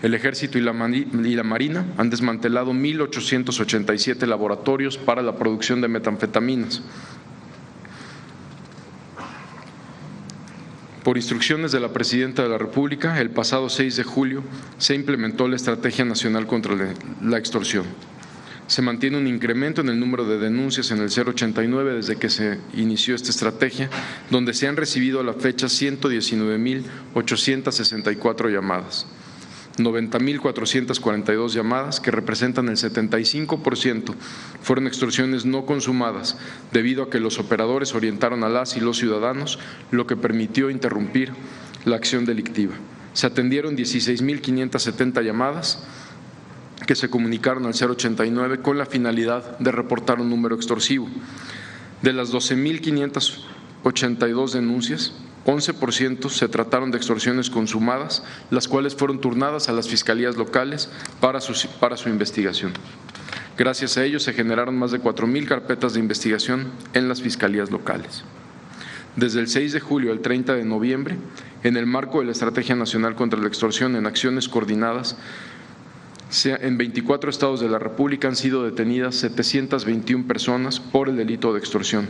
El Ejército y la Marina han desmantelado 1,887 laboratorios para la producción de metanfetaminas. Por instrucciones de la Presidenta de la República, el pasado 6 de julio se implementó la Estrategia Nacional contra la Extorsión. Se mantiene un incremento en el número de denuncias en el 089 desde que se inició esta estrategia, donde se han recibido a la fecha 119.864 llamadas, 90.442 llamadas, que representan el 75%, fueron extorsiones no consumadas, debido a que los operadores orientaron a las y los ciudadanos, lo que permitió interrumpir la acción delictiva. Se atendieron 16.570 llamadas que se comunicaron al 089 con la finalidad de reportar un número extorsivo. De las 12.582 denuncias, 11% se trataron de extorsiones consumadas, las cuales fueron turnadas a las fiscalías locales para su investigación. Gracias a ello se generaron más de 4.000 carpetas de investigación en las fiscalías locales. Desde el 6 de julio al 30 de noviembre, en el marco de la Estrategia Nacional contra la Extorsión en acciones coordinadas, en 24 estados de la República han sido detenidas 721 personas por el delito de extorsión.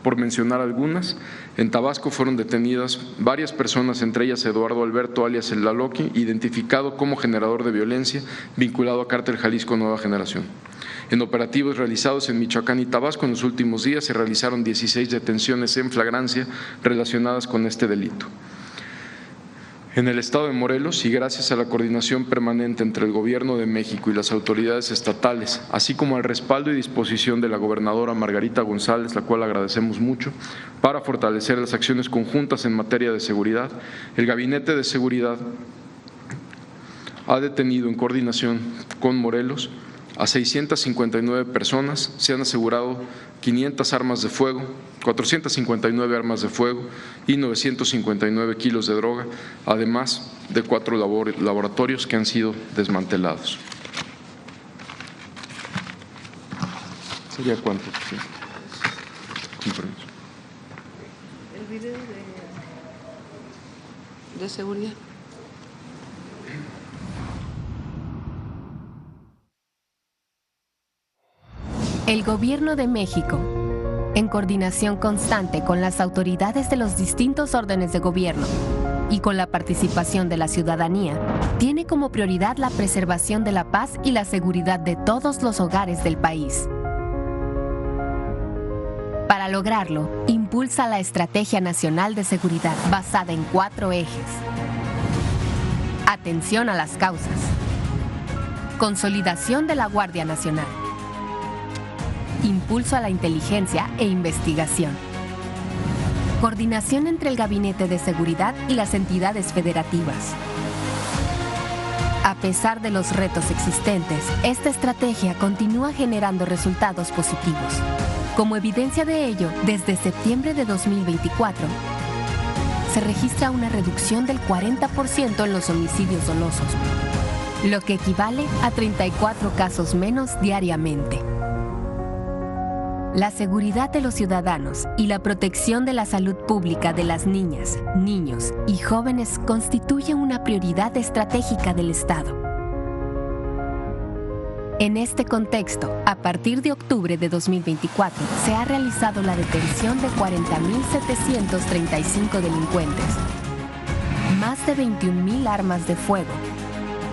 Por mencionar algunas, en Tabasco fueron detenidas varias personas, entre ellas Eduardo Alberto alias El Laloqui, identificado como generador de violencia vinculado a Cártel Jalisco Nueva Generación. En operativos realizados en Michoacán y Tabasco en los últimos días se realizaron 16 detenciones en flagrancia relacionadas con este delito. En el estado de Morelos, y gracias a la coordinación permanente entre el Gobierno de México y las autoridades estatales, así como al respaldo y disposición de la gobernadora Margarita González, la cual agradecemos mucho, para fortalecer las acciones conjuntas en materia de seguridad, el Gabinete de Seguridad ha detenido en coordinación con Morelos a 659 personas, se han asegurado 500 armas de fuego, 459 armas de fuego y 959 kilos de droga, además de 4 laboratorios que han sido desmantelados. ¿Sería cuánto? Sí. Con permiso. El video de seguridad. El Gobierno de México, en coordinación constante con las autoridades de los distintos órdenes de gobierno y con la participación de la ciudadanía, tiene como prioridad la preservación de la paz y la seguridad de todos los hogares del país. Para lograrlo, impulsa la Estrategia Nacional de Seguridad basada en 4 ejes. Atención a las causas. Consolidación de la Guardia Nacional. Impulso a la inteligencia e investigación. Coordinación entre el Gabinete de Seguridad y las entidades federativas. A pesar de los retos existentes, esta estrategia continúa generando resultados positivos. Como evidencia de ello, desde septiembre de 2024, se registra una reducción del 40% en los homicidios dolosos, lo que equivale a 34 casos menos diariamente. La seguridad de los ciudadanos y la protección de la salud pública de las niñas, niños y jóvenes constituyen una prioridad estratégica del Estado. En este contexto, a partir de octubre de 2024, se ha realizado la detención de 40.735 delincuentes, más de 21.000 armas de fuego,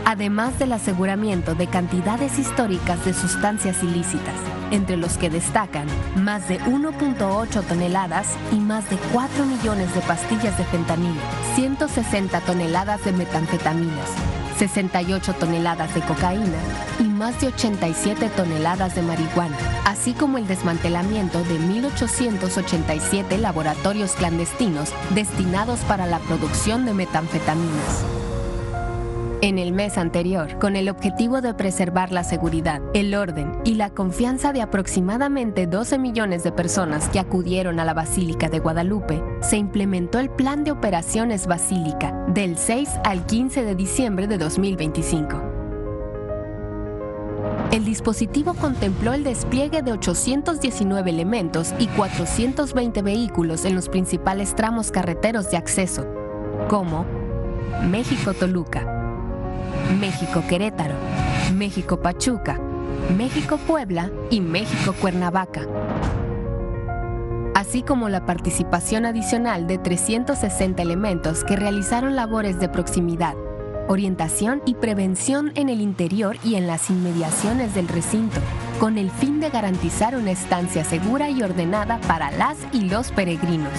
además del aseguramiento de cantidades históricas de sustancias ilícitas, entre los que destacan más de 1.8 toneladas y más de 4 millones de pastillas de fentanilo, 160 toneladas de metanfetaminas, 68 toneladas de cocaína y más de 87 toneladas de marihuana, así como el desmantelamiento de 1.887 laboratorios clandestinos destinados para la producción de metanfetaminas. En el mes anterior, con el objetivo de preservar la seguridad, el orden y la confianza de aproximadamente 12 millones de personas que acudieron a la Basílica de Guadalupe, se implementó el Plan de Operaciones Basílica del 6 al 15 de diciembre de 2025. El dispositivo contempló el despliegue de 819 elementos y 420 vehículos en los principales tramos carreteros de acceso, como México-Toluca, México-Querétaro, México-Pachuca, México-Puebla y México-Cuernavaca, así como la participación adicional de 360 elementos que realizaron labores de proximidad, orientación y prevención en el interior y en las inmediaciones del recinto, con el fin de garantizar una estancia segura y ordenada para las y los peregrinos.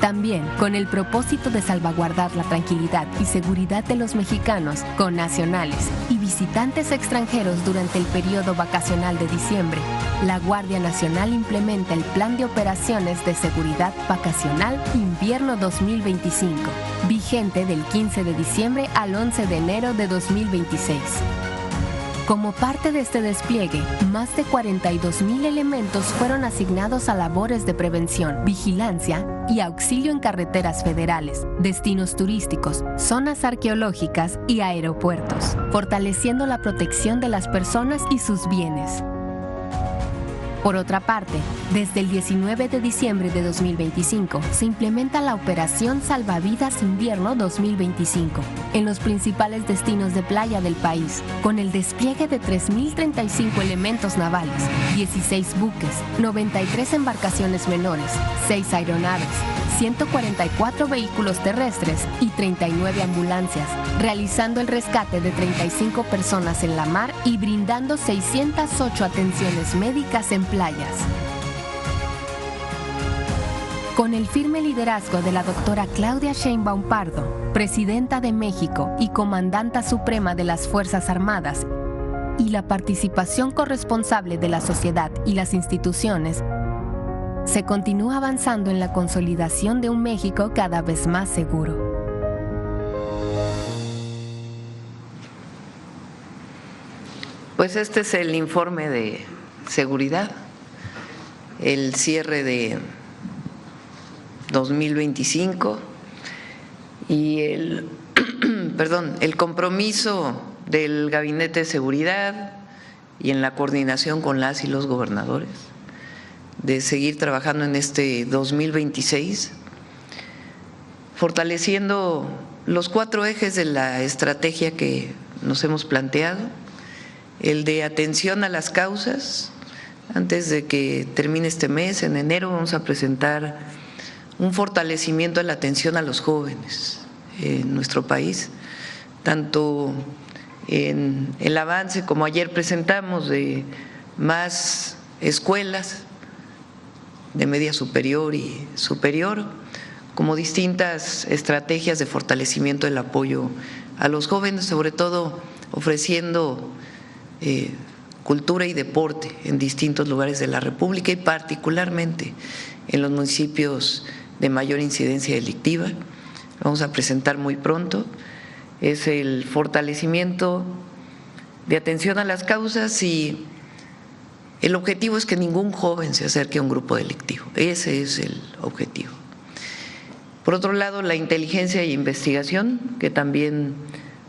También, con el propósito de salvaguardar la tranquilidad y seguridad de los mexicanos, connacionales y visitantes extranjeros durante el periodo vacacional de diciembre, la Guardia Nacional implementa el Plan de Operaciones de Seguridad Vacacional Invierno 2025, vigente del 15 de diciembre al 11 de enero de 2026. Como parte de este despliegue, más de 42,000 elementos fueron asignados a labores de prevención, vigilancia y auxilio en carreteras federales, destinos turísticos, zonas arqueológicas y aeropuertos, fortaleciendo la protección de las personas y sus bienes. Por otra parte, desde el 19 de diciembre de 2025 se implementa la Operación Salvavidas Invierno 2025 en los principales destinos de playa del país, con el despliegue de 3,035 elementos navales, 16 buques, 93 embarcaciones menores, 6 aeronaves, 144 vehículos terrestres y 39 ambulancias, realizando el rescate de 35 personas en la mar y brindando 608 atenciones médicas en playas. Con el firme liderazgo de la doctora Claudia Sheinbaum Pardo, presidenta de México y comandanta suprema de las Fuerzas Armadas, y la participación corresponsable de la sociedad y las instituciones, se continúa avanzando en la consolidación de un México cada vez más seguro. Pues este es el informe de seguridad, el cierre de 2025 y el compromiso del Gabinete de Seguridad y en la coordinación con las y los gobernadores de seguir trabajando en este 2026, fortaleciendo los 4 ejes de la estrategia que nos hemos planteado: el de atención a las causas. Antes de que termine este mes, en enero, vamos a presentar un fortalecimiento de la atención a los jóvenes en nuestro país, tanto en el avance, como ayer presentamos, de más escuelas de media superior y superior, como distintas estrategias de fortalecimiento del apoyo a los jóvenes, sobre todo ofreciendo cultura y deporte en distintos lugares de la República y particularmente en los municipios de mayor incidencia delictiva. Lo vamos a presentar muy pronto. Es el fortalecimiento de atención a las causas y el objetivo es que ningún joven se acerque a un grupo delictivo. Ese es el objetivo. Por otro lado, la inteligencia e investigación, que también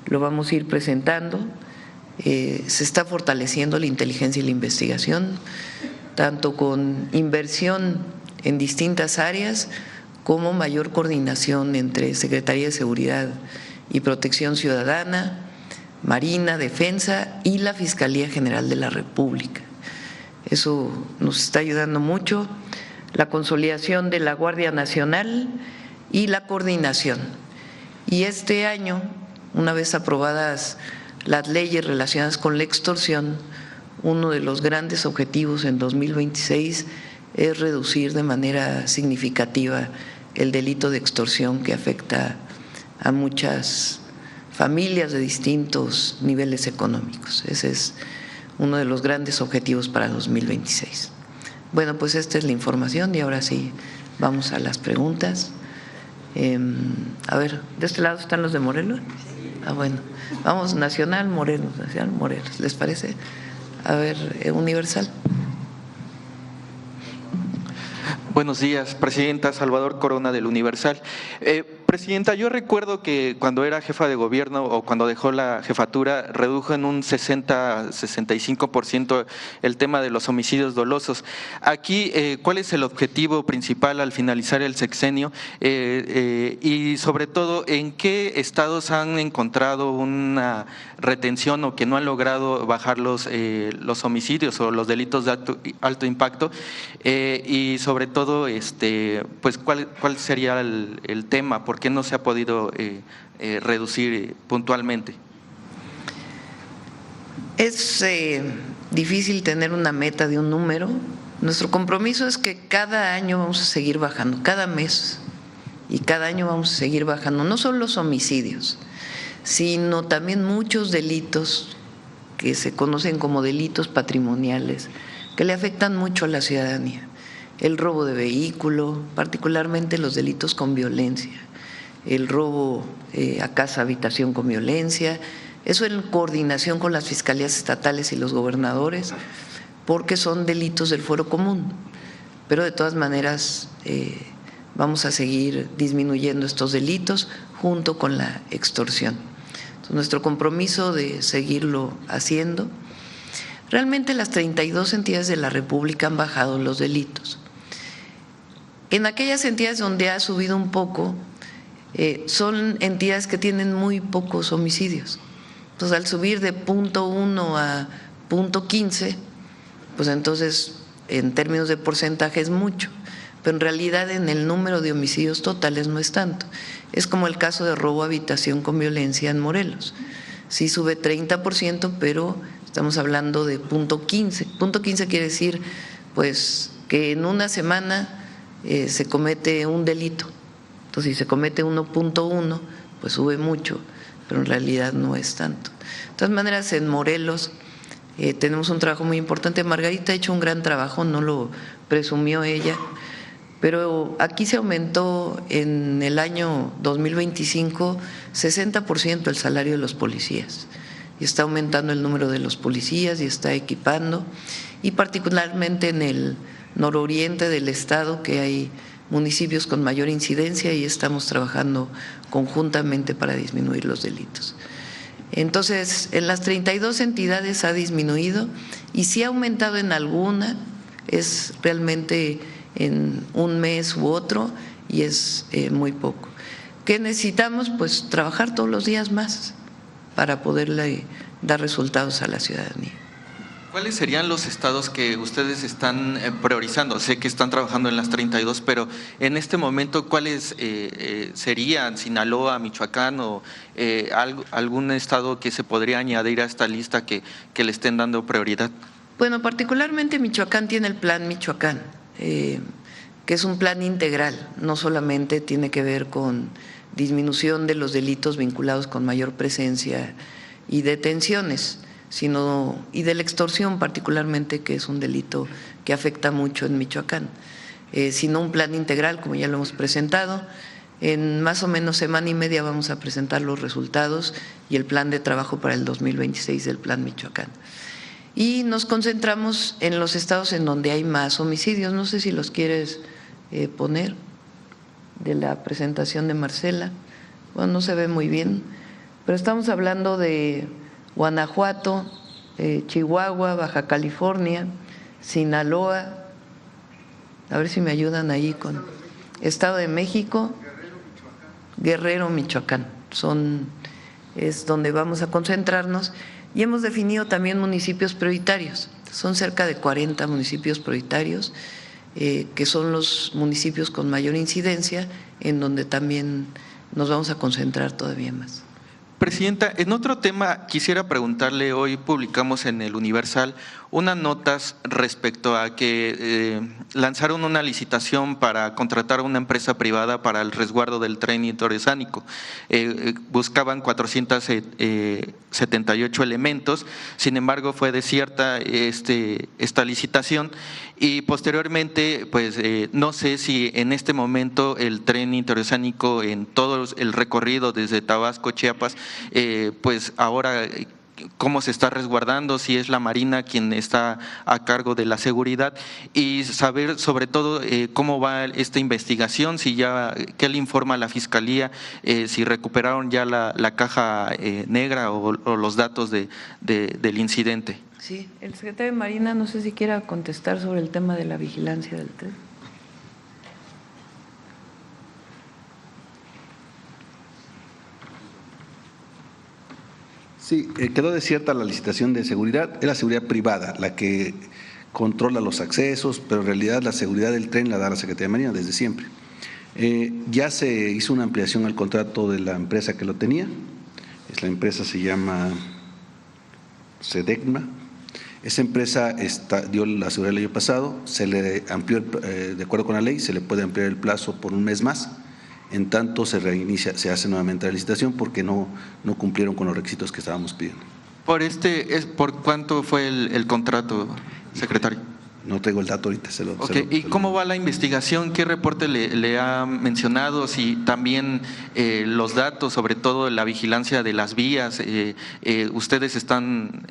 lo vamos a ir presentando. Se está fortaleciendo la inteligencia y la investigación, tanto con inversión en distintas áreas como mayor coordinación entre Secretaría de Seguridad y Protección Ciudadana, Marina, Defensa y la Fiscalía General de la República. Eso nos está ayudando mucho, la consolidación de la Guardia Nacional y la coordinación. Y este año, una vez aprobadas las leyes relacionadas con la extorsión, uno de los grandes objetivos en 2026 es reducir de manera significativa el delito de extorsión que afecta a muchas familias de distintos niveles económicos. Ese es uno de los grandes objetivos para 2026. Bueno, pues esta es la información y ahora sí vamos a las preguntas. A ver, ¿de este lado están los de Morelos? Bueno, vamos Nacional, Morelos, Nacional, Morelos, ¿les parece? A ver, Universal. Buenos días, Presidenta. Salvador Corona del Universal. Presidenta, yo recuerdo que cuando era jefa de gobierno o cuando dejó la jefatura, redujo en un 60-65% el tema de los homicidios dolosos. Aquí, ¿cuál es el objetivo principal al finalizar el sexenio? Y sobre todo, ¿en qué estados han encontrado una retención o que no han logrado bajar los homicidios o los delitos de alto impacto? Y sobre todo, pues, ¿cuál sería el tema? ¿Por qué no se ha podido reducir puntualmente? Es difícil tener una meta de un número. Nuestro compromiso es que cada año vamos a seguir bajando, cada mes, y cada año vamos a seguir bajando, no solo los homicidios, sino también muchos delitos que se conocen como delitos patrimoniales, que le afectan mucho a la ciudadanía. El robo de vehículo, particularmente los delitos con violencia, el robo a casa, habitación con violencia, eso en coordinación con las fiscalías estatales y los gobernadores, porque son delitos del fuero común, pero de todas maneras vamos a seguir disminuyendo estos delitos junto con la extorsión. Entonces, nuestro compromiso de seguirlo haciendo. Realmente las 32 entidades de la República han bajado los delitos. En aquellas entidades donde ha subido un poco, son entidades que tienen muy pocos homicidios. Entonces, al subir de 0.1 a 0.15, pues entonces en términos de porcentaje es mucho, pero en realidad en el número de homicidios totales no es tanto. Es como el caso de robo a habitación con violencia en Morelos. Sí sube 30%, pero estamos hablando de 0.15. 0.15 quiere decir pues que en una semana se comete un delito. Entonces, si se comete 1.1, pues sube mucho, pero en realidad no es tanto. De todas maneras, en Morelos tenemos un trabajo muy importante. Margarita ha hecho un gran trabajo, no lo presumió ella, pero aquí se aumentó en el año 2025 60% el salario de los policías. Y está aumentando el número de los policías y está equipando, y particularmente en el nororiente del estado, que hay municipios con mayor incidencia, y estamos trabajando conjuntamente para disminuir los delitos. Entonces, en las 32 entidades ha disminuido, y si ha aumentado en alguna, es realmente en un mes u otro, y es muy poco. ¿Qué necesitamos? Pues trabajar todos los días más para poderle dar resultados a la ciudadanía. ¿Cuáles serían los estados que ustedes están priorizando? Sé que están trabajando en las 32, pero en este momento, ¿cuáles serían? ¿Sinaloa, Michoacán o algún estado que se podría añadir a esta lista que le estén dando prioridad? Bueno, particularmente Michoacán tiene el Plan Michoacán, que es un plan integral, no solamente tiene que ver con disminución de los delitos vinculados con mayor presencia y detenciones, y de la extorsión particularmente, que es un delito que afecta mucho en Michoacán, sino un plan integral, como ya lo hemos presentado. En más o menos semana y media vamos a presentar los resultados y el plan de trabajo para el 2026 del Plan Michoacán. Y nos concentramos en los estados en donde hay más homicidios. No sé si los quieres poner de la presentación de Marcela. Bueno, no se ve muy bien, pero estamos hablando de Guanajuato, Chihuahua, Baja California, Sinaloa, a ver si me ayudan ahí con Estado de México, Guerrero, Michoacán, es donde vamos a concentrarnos, y hemos definido también municipios prioritarios. Son cerca de 40 municipios prioritarios, que son los municipios con mayor incidencia, en donde también nos vamos a concentrar todavía más. Presidenta, en otro tema quisiera preguntarle, hoy publicamos en el Universal unas notas respecto a que lanzaron una licitación para contratar a una empresa privada para el resguardo del tren interoceánico. Buscaban 478 elementos, sin embargo fue desierta esta licitación, y posteriormente pues no sé si en este momento el tren interoceánico en todo el recorrido desde Tabasco, Chiapas, pues ahora cómo se está resguardando, si es la Marina quien está a cargo de la seguridad, y saber sobre todo cómo va esta investigación, si ya, qué le informa a la Fiscalía, si recuperaron ya la caja negra o los datos del incidente. Sí, el secretario de Marina, no sé si quiera contestar sobre el tema de la vigilancia del tren. Sí, quedó desierta la licitación de seguridad, es la seguridad privada la que controla los accesos, pero en realidad la seguridad del tren la da la Secretaría de Marina desde siempre. Ya se hizo una ampliación al contrato de la empresa que lo tenía, la empresa se llama Sedecma. Esa empresa dio la seguridad el año pasado, se le amplió, de acuerdo con la ley, se le puede ampliar el plazo por un mes más. En tanto se reinicia, se hace nuevamente la licitación porque no cumplieron con los requisitos que estábamos pidiendo. ¿Por cuánto fue el contrato, secretario? No tengo el dato ahorita, ¿Y cómo va la investigación? ¿Qué reporte le ha mencionado? Si también los datos, sobre todo la vigilancia de las vías, ustedes están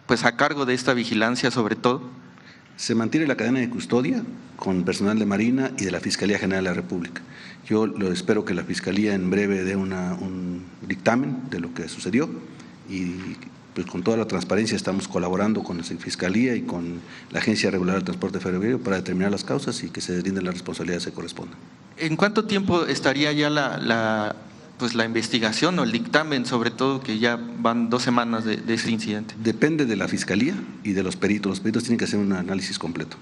pues a cargo de esta vigilancia sobre todo. Se mantiene la cadena de custodia con personal de Marina y de la Fiscalía General de la República. Yo espero que la Fiscalía en breve dé un dictamen de lo que sucedió y pues con toda la transparencia estamos colaborando con la Fiscalía y con la Agencia Regular del Transporte Ferroviario para determinar las causas y que se deslinden las responsabilidades que correspondan. ¿En cuánto tiempo estaría ya la investigación o el dictamen, sobre todo que ya van 2 semanas de ese incidente? Depende de la Fiscalía y de los peritos. Los peritos tienen que hacer un análisis completo.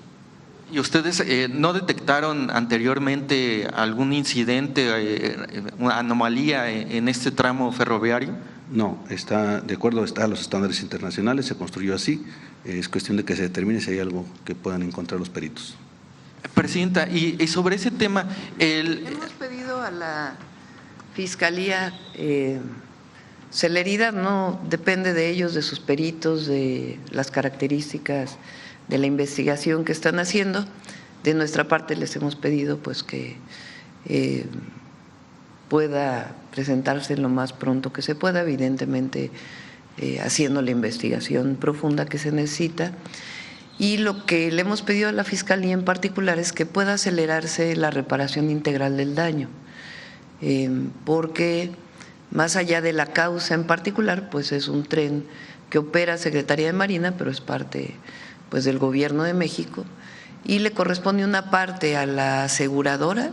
¿Y ustedes no detectaron anteriormente algún incidente, una anomalía en este tramo ferroviario? No, está de acuerdo a los estándares internacionales, se construyó así. Es cuestión de que se determine si hay algo que puedan encontrar los peritos. Presidenta, y sobre ese tema… Hemos pedido a la Fiscalía, celeridad no depende de ellos, de sus peritos, de las características de la investigación que están haciendo. De nuestra parte les hemos pedido pues que pueda presentarse lo más pronto que se pueda, evidentemente haciendo la investigación profunda que se necesita. Y lo que le hemos pedido a la Fiscalía en particular es que pueda acelerarse la reparación integral del daño, porque más allá de la causa en particular, pues es un tren que opera Secretaría de Marina, pero es parte pues del Gobierno de México y le corresponde una parte a la aseguradora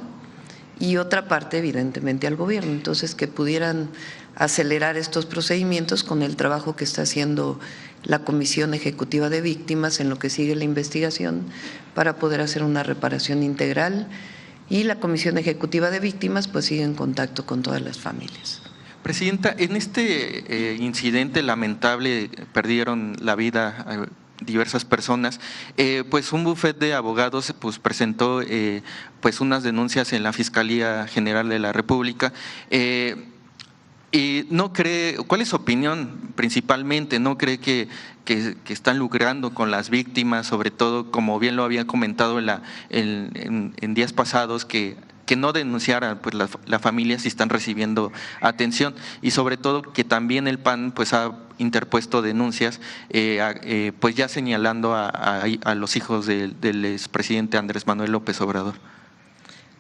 y otra parte evidentemente al gobierno. Entonces que pudieran acelerar estos procedimientos con el trabajo que está haciendo la Comisión Ejecutiva de Víctimas en lo que sigue la investigación para poder hacer una reparación integral, y la Comisión Ejecutiva de Víctimas pues sigue en contacto con todas las familias. Presidenta, en este incidente lamentable perdieron la vida diversas personas, pues un bufete de abogados pues presentó pues unas denuncias en la Fiscalía General de la República. Y no cree, ¿cuál es su opinión principalmente? ¿No cree que están lucrando con las víctimas, sobre todo, como bien lo había comentado en días pasados, que no denunciaran pues la familia si están recibiendo atención, y sobre todo que también el PAN pues ha interpuesto denuncias pues ya señalando a los hijos del expresidente Andrés Manuel López Obrador?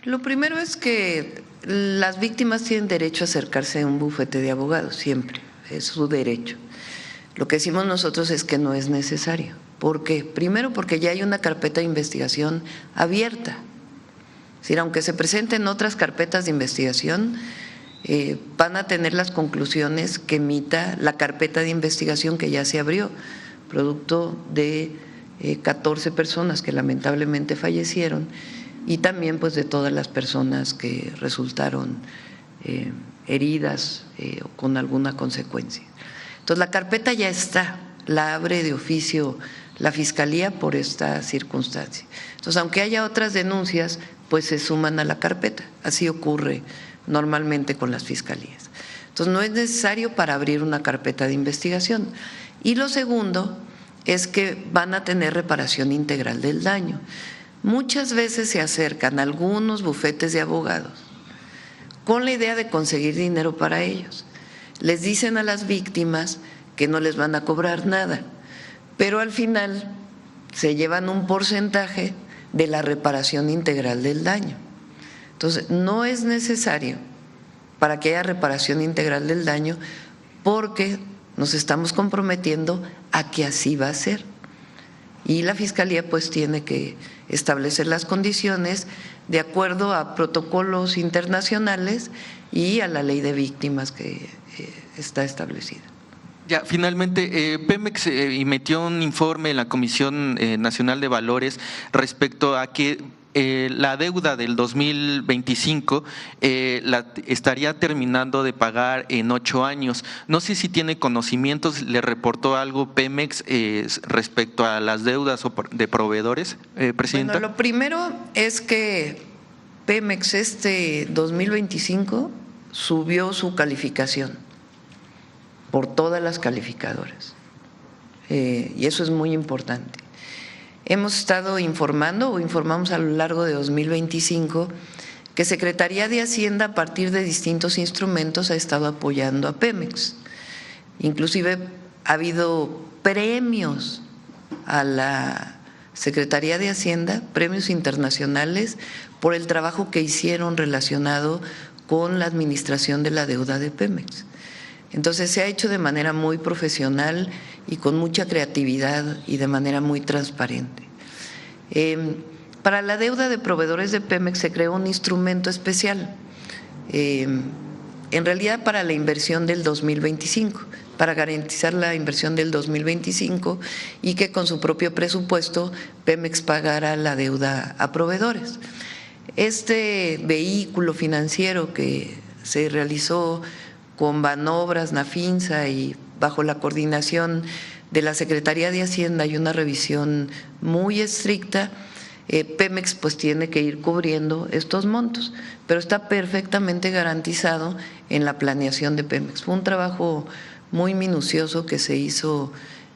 Lo primero es que las víctimas tienen derecho a acercarse a un bufete de abogados, siempre, es su derecho. Lo que decimos nosotros es que no es necesario. ¿Por qué? Primero porque ya hay una carpeta de investigación abierta. Es decir, aunque se presenten otras carpetas de investigación, van a tener las conclusiones que emita la carpeta de investigación que ya se abrió, producto de 14 personas que lamentablemente fallecieron, y también pues de todas las personas que resultaron heridas o con alguna consecuencia. Entonces la carpeta ya está, la abre de oficio la Fiscalía por esta circunstancia. Entonces aunque haya otras denuncias, pues se suman a la carpeta, así ocurre normalmente con las fiscalías. Entonces no es necesario para abrir una carpeta de investigación. Y lo segundo es que van a tener reparación integral del daño. Muchas veces se acercan algunos bufetes de abogados con la idea de conseguir dinero para ellos. Les dicen a las víctimas que no les van a cobrar nada, pero al final se llevan un porcentaje de la reparación integral del daño. Entonces, no es necesario para que haya reparación integral del daño, porque nos estamos comprometiendo a que así va a ser. Y la Fiscalía pues tiene que establecer las condiciones de acuerdo a protocolos internacionales y a la ley de víctimas que está establecida. Ya, finalmente, Pemex emitió un informe en la Comisión Nacional de Valores respecto a que la deuda del 2025 la estaría terminando de pagar en 8 años. No sé si tiene conocimientos, ¿le reportó algo Pemex respecto a las deudas de proveedores, Presidenta? Bueno, lo primero es que Pemex 2025 subió su calificación por todas las calificadoras, y eso es muy importante. Hemos estado informando o informamos a lo largo de 2025 que Secretaría de Hacienda, a partir de distintos instrumentos, ha estado apoyando a Pemex. Inclusive ha habido premios a la Secretaría de Hacienda, premios internacionales, por el trabajo que hicieron relacionado con la administración de la deuda de Pemex. Entonces se ha hecho de manera muy profesional y con mucha creatividad y de manera muy transparente. Para la deuda de proveedores de Pemex se creó un instrumento especial, en realidad para la inversión del 2025, para garantizar la inversión del 2025 y que con su propio presupuesto Pemex pagara la deuda a proveedores. Este vehículo financiero que se realizó con Banobras, Nafinsa y bajo la coordinación de la Secretaría de Hacienda y una revisión muy estricta, Pemex pues tiene que ir cubriendo estos montos, pero está perfectamente garantizado en la planeación de Pemex. Fue un trabajo muy minucioso que se hizo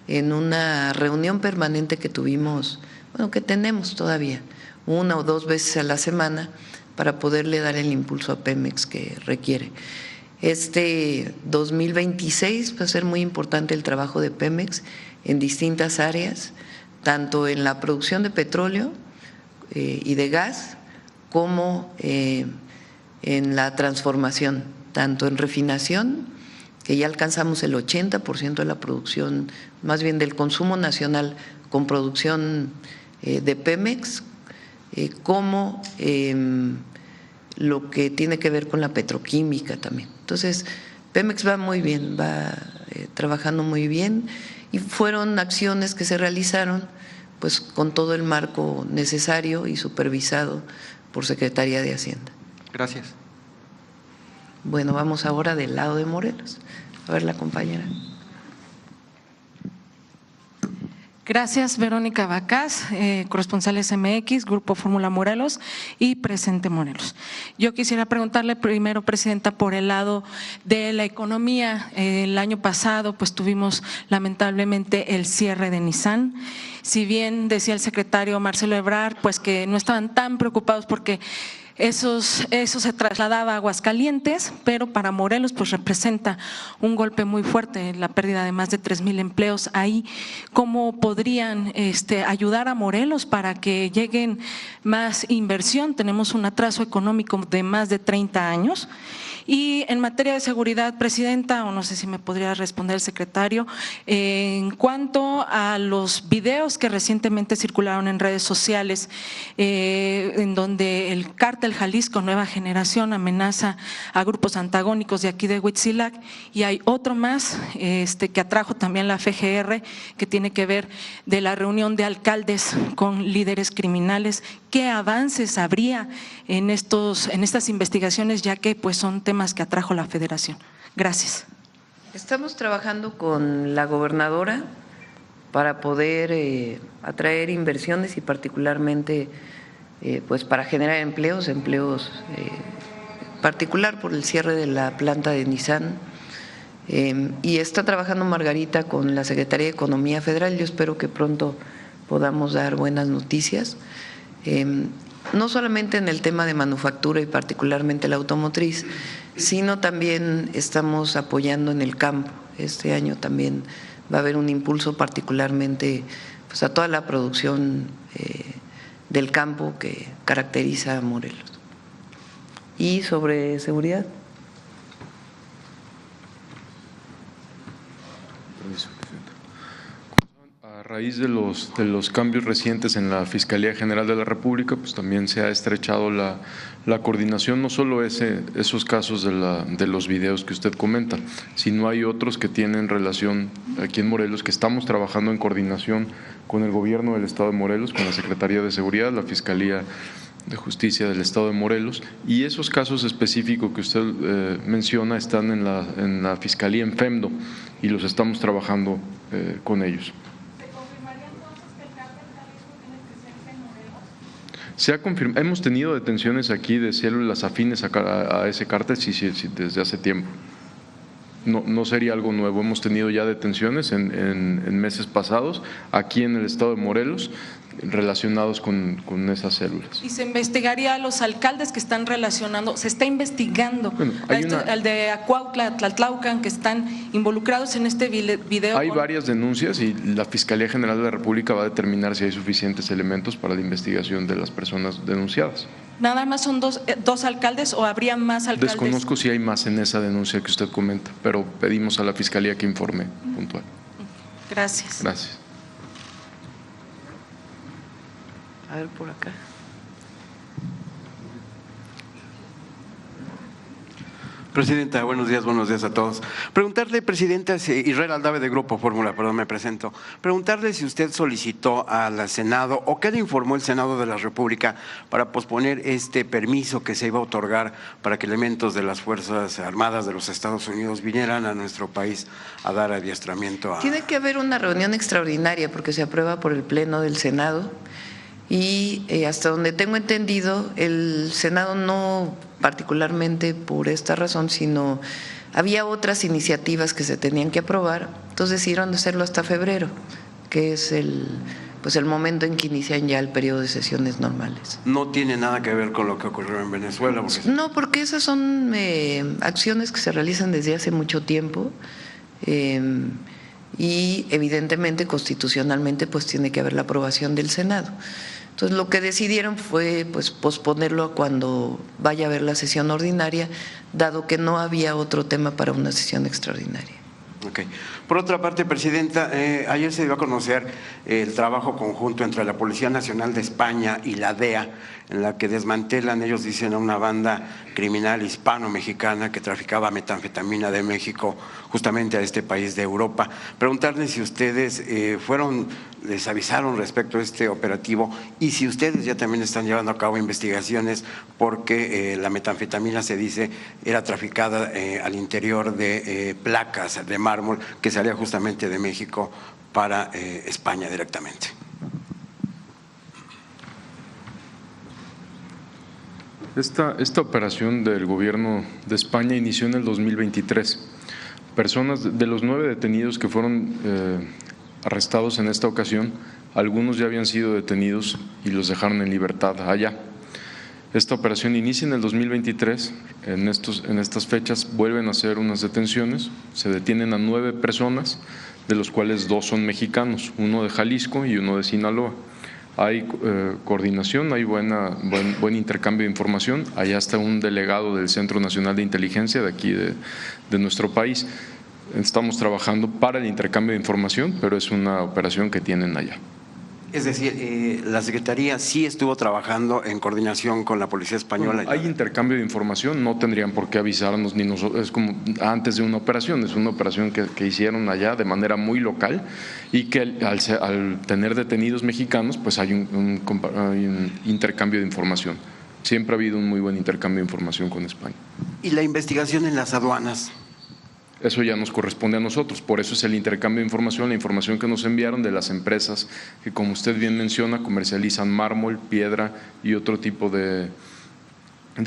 en una reunión permanente que tuvimos, bueno, que tenemos todavía, 1 o 2 veces a la semana para poderle dar el impulso a Pemex que requiere. 2026 va a ser muy importante el trabajo de Pemex en distintas áreas, tanto en la producción de petróleo y de gas, como en la transformación, tanto en refinación, que ya alcanzamos el 80% de la producción, más bien del consumo nacional con producción de Pemex, como lo que tiene que ver con la petroquímica también. Entonces, Pemex va muy bien, va trabajando muy bien, y fueron acciones que se realizaron pues con todo el marco necesario y supervisado por Secretaría de Hacienda. Gracias. Bueno, vamos ahora del lado de Morelos. A ver, la compañera. Gracias, Verónica Bacás, corresponsal SMX, Grupo Fórmula Morelos y Presente Morelos. Yo quisiera preguntarle primero, Presidenta, por el lado de la economía. El año pasado pues tuvimos lamentablemente el cierre de Nissan. Si bien decía el secretario Marcelo Ebrard pues que no estaban tan preocupados porque eso se trasladaba a Aguascalientes, pero para Morelos pues representa un golpe muy fuerte, la pérdida de más de 3,000 empleos ahí. ¿Cómo podrían ayudar a Morelos para que lleguen más inversión? Tenemos un atraso económico de más de 30 años. Y en materia de seguridad, Presidenta, o no sé si me podría responder el secretario, en cuanto a los videos que recientemente circularon en redes sociales, en donde el cártel Jalisco Nueva Generación amenaza a grupos antagónicos de aquí de Huitzilac, y hay otro más que atrajo también la FGR, que tiene que ver de la reunión de alcaldes con líderes criminales. ¿Qué avances habría en estas investigaciones, ya que pues son temas que atrajo la Federación? Gracias. Estamos trabajando con la gobernadora para poder atraer inversiones y particularmente pues para generar empleos particular por el cierre de la planta de Nissan, y está trabajando Margarita con la Secretaría de Economía Federal. Yo espero que pronto podamos dar buenas noticias, no solamente en el tema de manufactura y particularmente la automotriz, sino también estamos apoyando en el campo, Este año también va a haber un impulso particularmente pues, a toda la producción del campo que caracteriza a Morelos. Y sobre seguridad. A raíz de los cambios recientes en la Fiscalía General de la República, pues también se ha estrechado la coordinación, no solo esos casos de los videos que usted comenta, sino hay otros que tienen relación aquí en Morelos, que estamos trabajando en coordinación con el gobierno del Estado de Morelos, con la Secretaría de Seguridad, la Fiscalía de Justicia del Estado de Morelos, y esos casos específicos que usted menciona están en la Fiscalía en FEMDO y los estamos trabajando con ellos. ¿Se confirmaría entonces que el cártel Jalisco tiene presencia en Morelos? Se ha confirmado, hemos tenido detenciones aquí de células afines a ese cártel sí, desde hace tiempo. No sería algo nuevo, hemos tenido ya detenciones en meses pasados aquí en el Estado de Morelos relacionados con esas células. ¿Y se investigaría a los alcaldes que están relacionando? ¿Se está investigando al de Acuautla, Tlatlaucan, que están involucrados en este video? Hay varias denuncias y la Fiscalía General de la República va a determinar si hay suficientes elementos para la investigación de las personas denunciadas. ¿Nada más son dos alcaldes o habría más alcaldes? Desconozco si hay más en esa denuncia que usted comenta, pero pedimos a la Fiscalía que informe puntual. Gracias. Gracias. A ver, por acá. Presidenta, buenos días a todos. Preguntarle, Presidenta, Israel Aldave de Grupo Fórmula, perdón, me presento. Preguntarle si usted solicitó al Senado o qué le informó el Senado de la República para posponer este permiso que se iba a otorgar para que elementos de las Fuerzas Armadas de los Estados Unidos vinieran a nuestro país a dar adiestramiento a… Tiene que haber una reunión extraordinaria porque se aprueba por el Pleno del Senado. Y hasta donde tengo entendido, el Senado no particularmente por esta razón, sino había otras iniciativas que se tenían que aprobar, entonces decidieron hacerlo hasta febrero, que es el momento en que inician ya el periodo de sesiones normales. No tiene nada que ver con lo que ocurrió en Venezuela. No, porque esas son acciones que se realizan desde hace mucho tiempo. Y evidentemente constitucionalmente pues tiene que haber la aprobación del Senado. Entonces lo que decidieron fue pues posponerlo a cuando vaya a haber la sesión ordinaria, dado que no había otro tema para una sesión extraordinaria. Okay. Por otra parte, Presidenta, ayer se dio a conocer el trabajo conjunto entre la Policía Nacional de España y la DEA, en la que desmantelan, ellos dicen, a una banda criminal hispano-mexicana que traficaba metanfetamina de México justamente a este país de Europa. Preguntarles si ustedes les avisaron respecto a este operativo y si ustedes ya también están llevando a cabo investigaciones porque la metanfetamina, se dice, era traficada al interior de placas de mármol que salía justamente de México para España directamente. Esta operación del gobierno de España inició en el 2023. Personas de los 9 detenidos que fueron arrestados en esta ocasión, algunos ya habían sido detenidos y los dejaron en libertad allá. Esta operación inicia en el 2023, en estas fechas vuelven a hacer unas detenciones, se detienen a 9 personas, de los cuales 2 son mexicanos, uno de Jalisco y uno de Sinaloa. Hay coordinación, hay buen intercambio de información, allá está un delegado del Centro Nacional de Inteligencia de aquí de nuestro país. Estamos trabajando para el intercambio de información, pero es una operación que tienen allá. Es decir, la Secretaría sí estuvo trabajando en coordinación con la Policía Española. Bueno, hay intercambio de información, no tendrían por qué avisarnos ni nosotros, es como antes de una operación, es una operación que hicieron allá de manera muy local y que al tener detenidos mexicanos, pues hay un intercambio de información. Siempre ha habido un muy buen intercambio de información con España. ¿Y la investigación en las aduanas? Eso ya nos corresponde a nosotros, por eso es el intercambio de información, la información que nos enviaron de las empresas que, como usted bien menciona, comercializan mármol, piedra y otro tipo de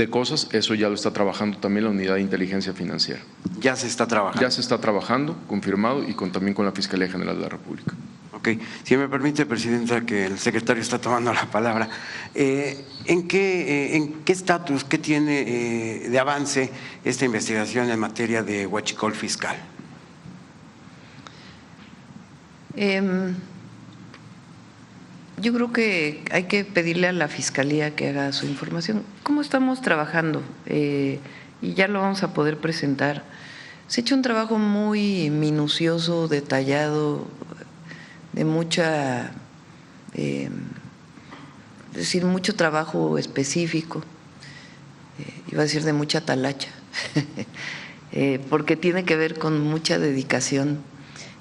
cosas. Eso ya lo está trabajando también la Unidad de Inteligencia Financiera. Ya se está trabajando. Ya se está trabajando, confirmado, y también con la Fiscalía General de la República. Ok, si me permite, Presidenta, que el secretario está tomando la palabra. ¿En qué estatus, qué tiene de avance esta investigación en materia de huachicol fiscal? Yo creo que hay que pedirle a la Fiscalía que haga su información. ¿Cómo estamos trabajando? Y ya lo vamos a poder presentar. Se ha hecho un trabajo muy minucioso, detallado, de mucha, es decir, mucho trabajo específico, iba a decir de mucha talacha, porque tiene que ver con mucha dedicación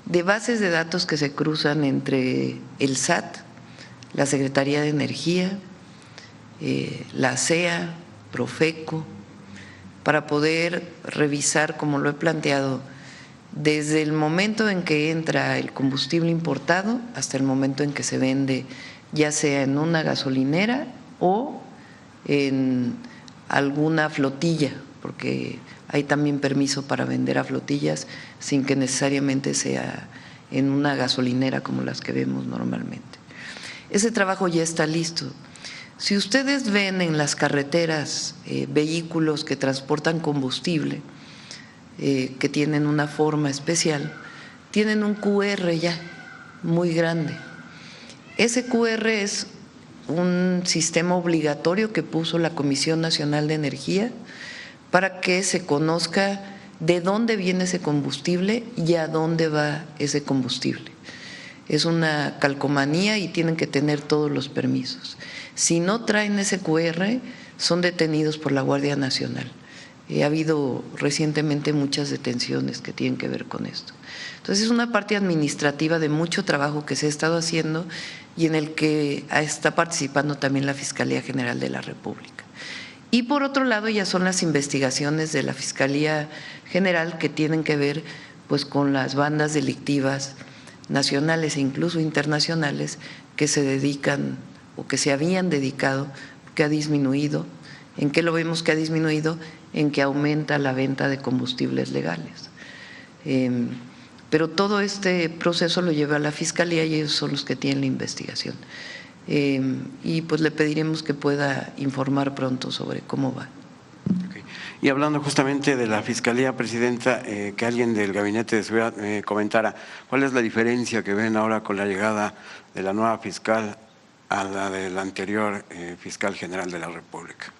de bases de datos que se cruzan entre el SAT, la Secretaría de Energía, la CEA, Profeco, para poder revisar, como lo he planteado, desde el momento en que entra el combustible importado hasta el momento en que se vende, ya sea en una gasolinera o en alguna flotilla, porque hay también permiso para vender a flotillas sin que necesariamente sea en una gasolinera como las que vemos normalmente. Ese trabajo ya está listo. Si ustedes ven en las carreteras vehículos que transportan combustible, que tienen una forma especial, tienen un QR ya muy grande. Ese QR es un sistema obligatorio que puso la Comisión Nacional de Energía para que se conozca de dónde viene ese combustible y a dónde va ese combustible. Es una calcomanía y tienen que tener todos los permisos. Si no traen ese QR, son detenidos por la Guardia Nacional. Ha habido recientemente muchas detenciones que tienen que ver con esto. Entonces es una parte administrativa de mucho trabajo que se ha estado haciendo y en el que está participando también la Fiscalía General de la República. Y por otro lado ya son las investigaciones de la Fiscalía General que tienen que ver pues con las bandas delictivas nacionales e incluso internacionales que se dedican o que se habían dedicado, que ha disminuido. ¿En qué lo vemos que ha disminuido? En que aumenta la venta de combustibles legales. Pero todo este proceso lo lleva a la Fiscalía y ellos son los que tienen la investigación. Y pues le pediremos que pueda informar pronto sobre cómo va. Okay. Y hablando justamente de la Fiscalía, Presidenta, que alguien del Gabinete de Seguridad comentara, ¿cuál es la diferencia que ven ahora con la llegada de la nueva fiscal a la del anterior fiscal general de la República?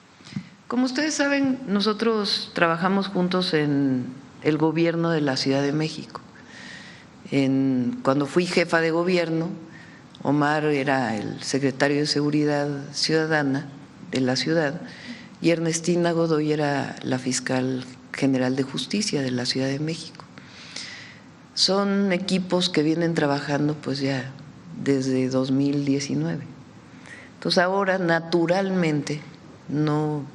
Como ustedes saben, nosotros trabajamos juntos en el gobierno de la Ciudad de México. Cuando fui jefa de gobierno, Omar era el secretario de Seguridad Ciudadana de la ciudad y Ernestina Godoy era la fiscal general de Justicia de la Ciudad de México. Son equipos que vienen trabajando pues ya desde 2019. Entonces ahora naturalmente no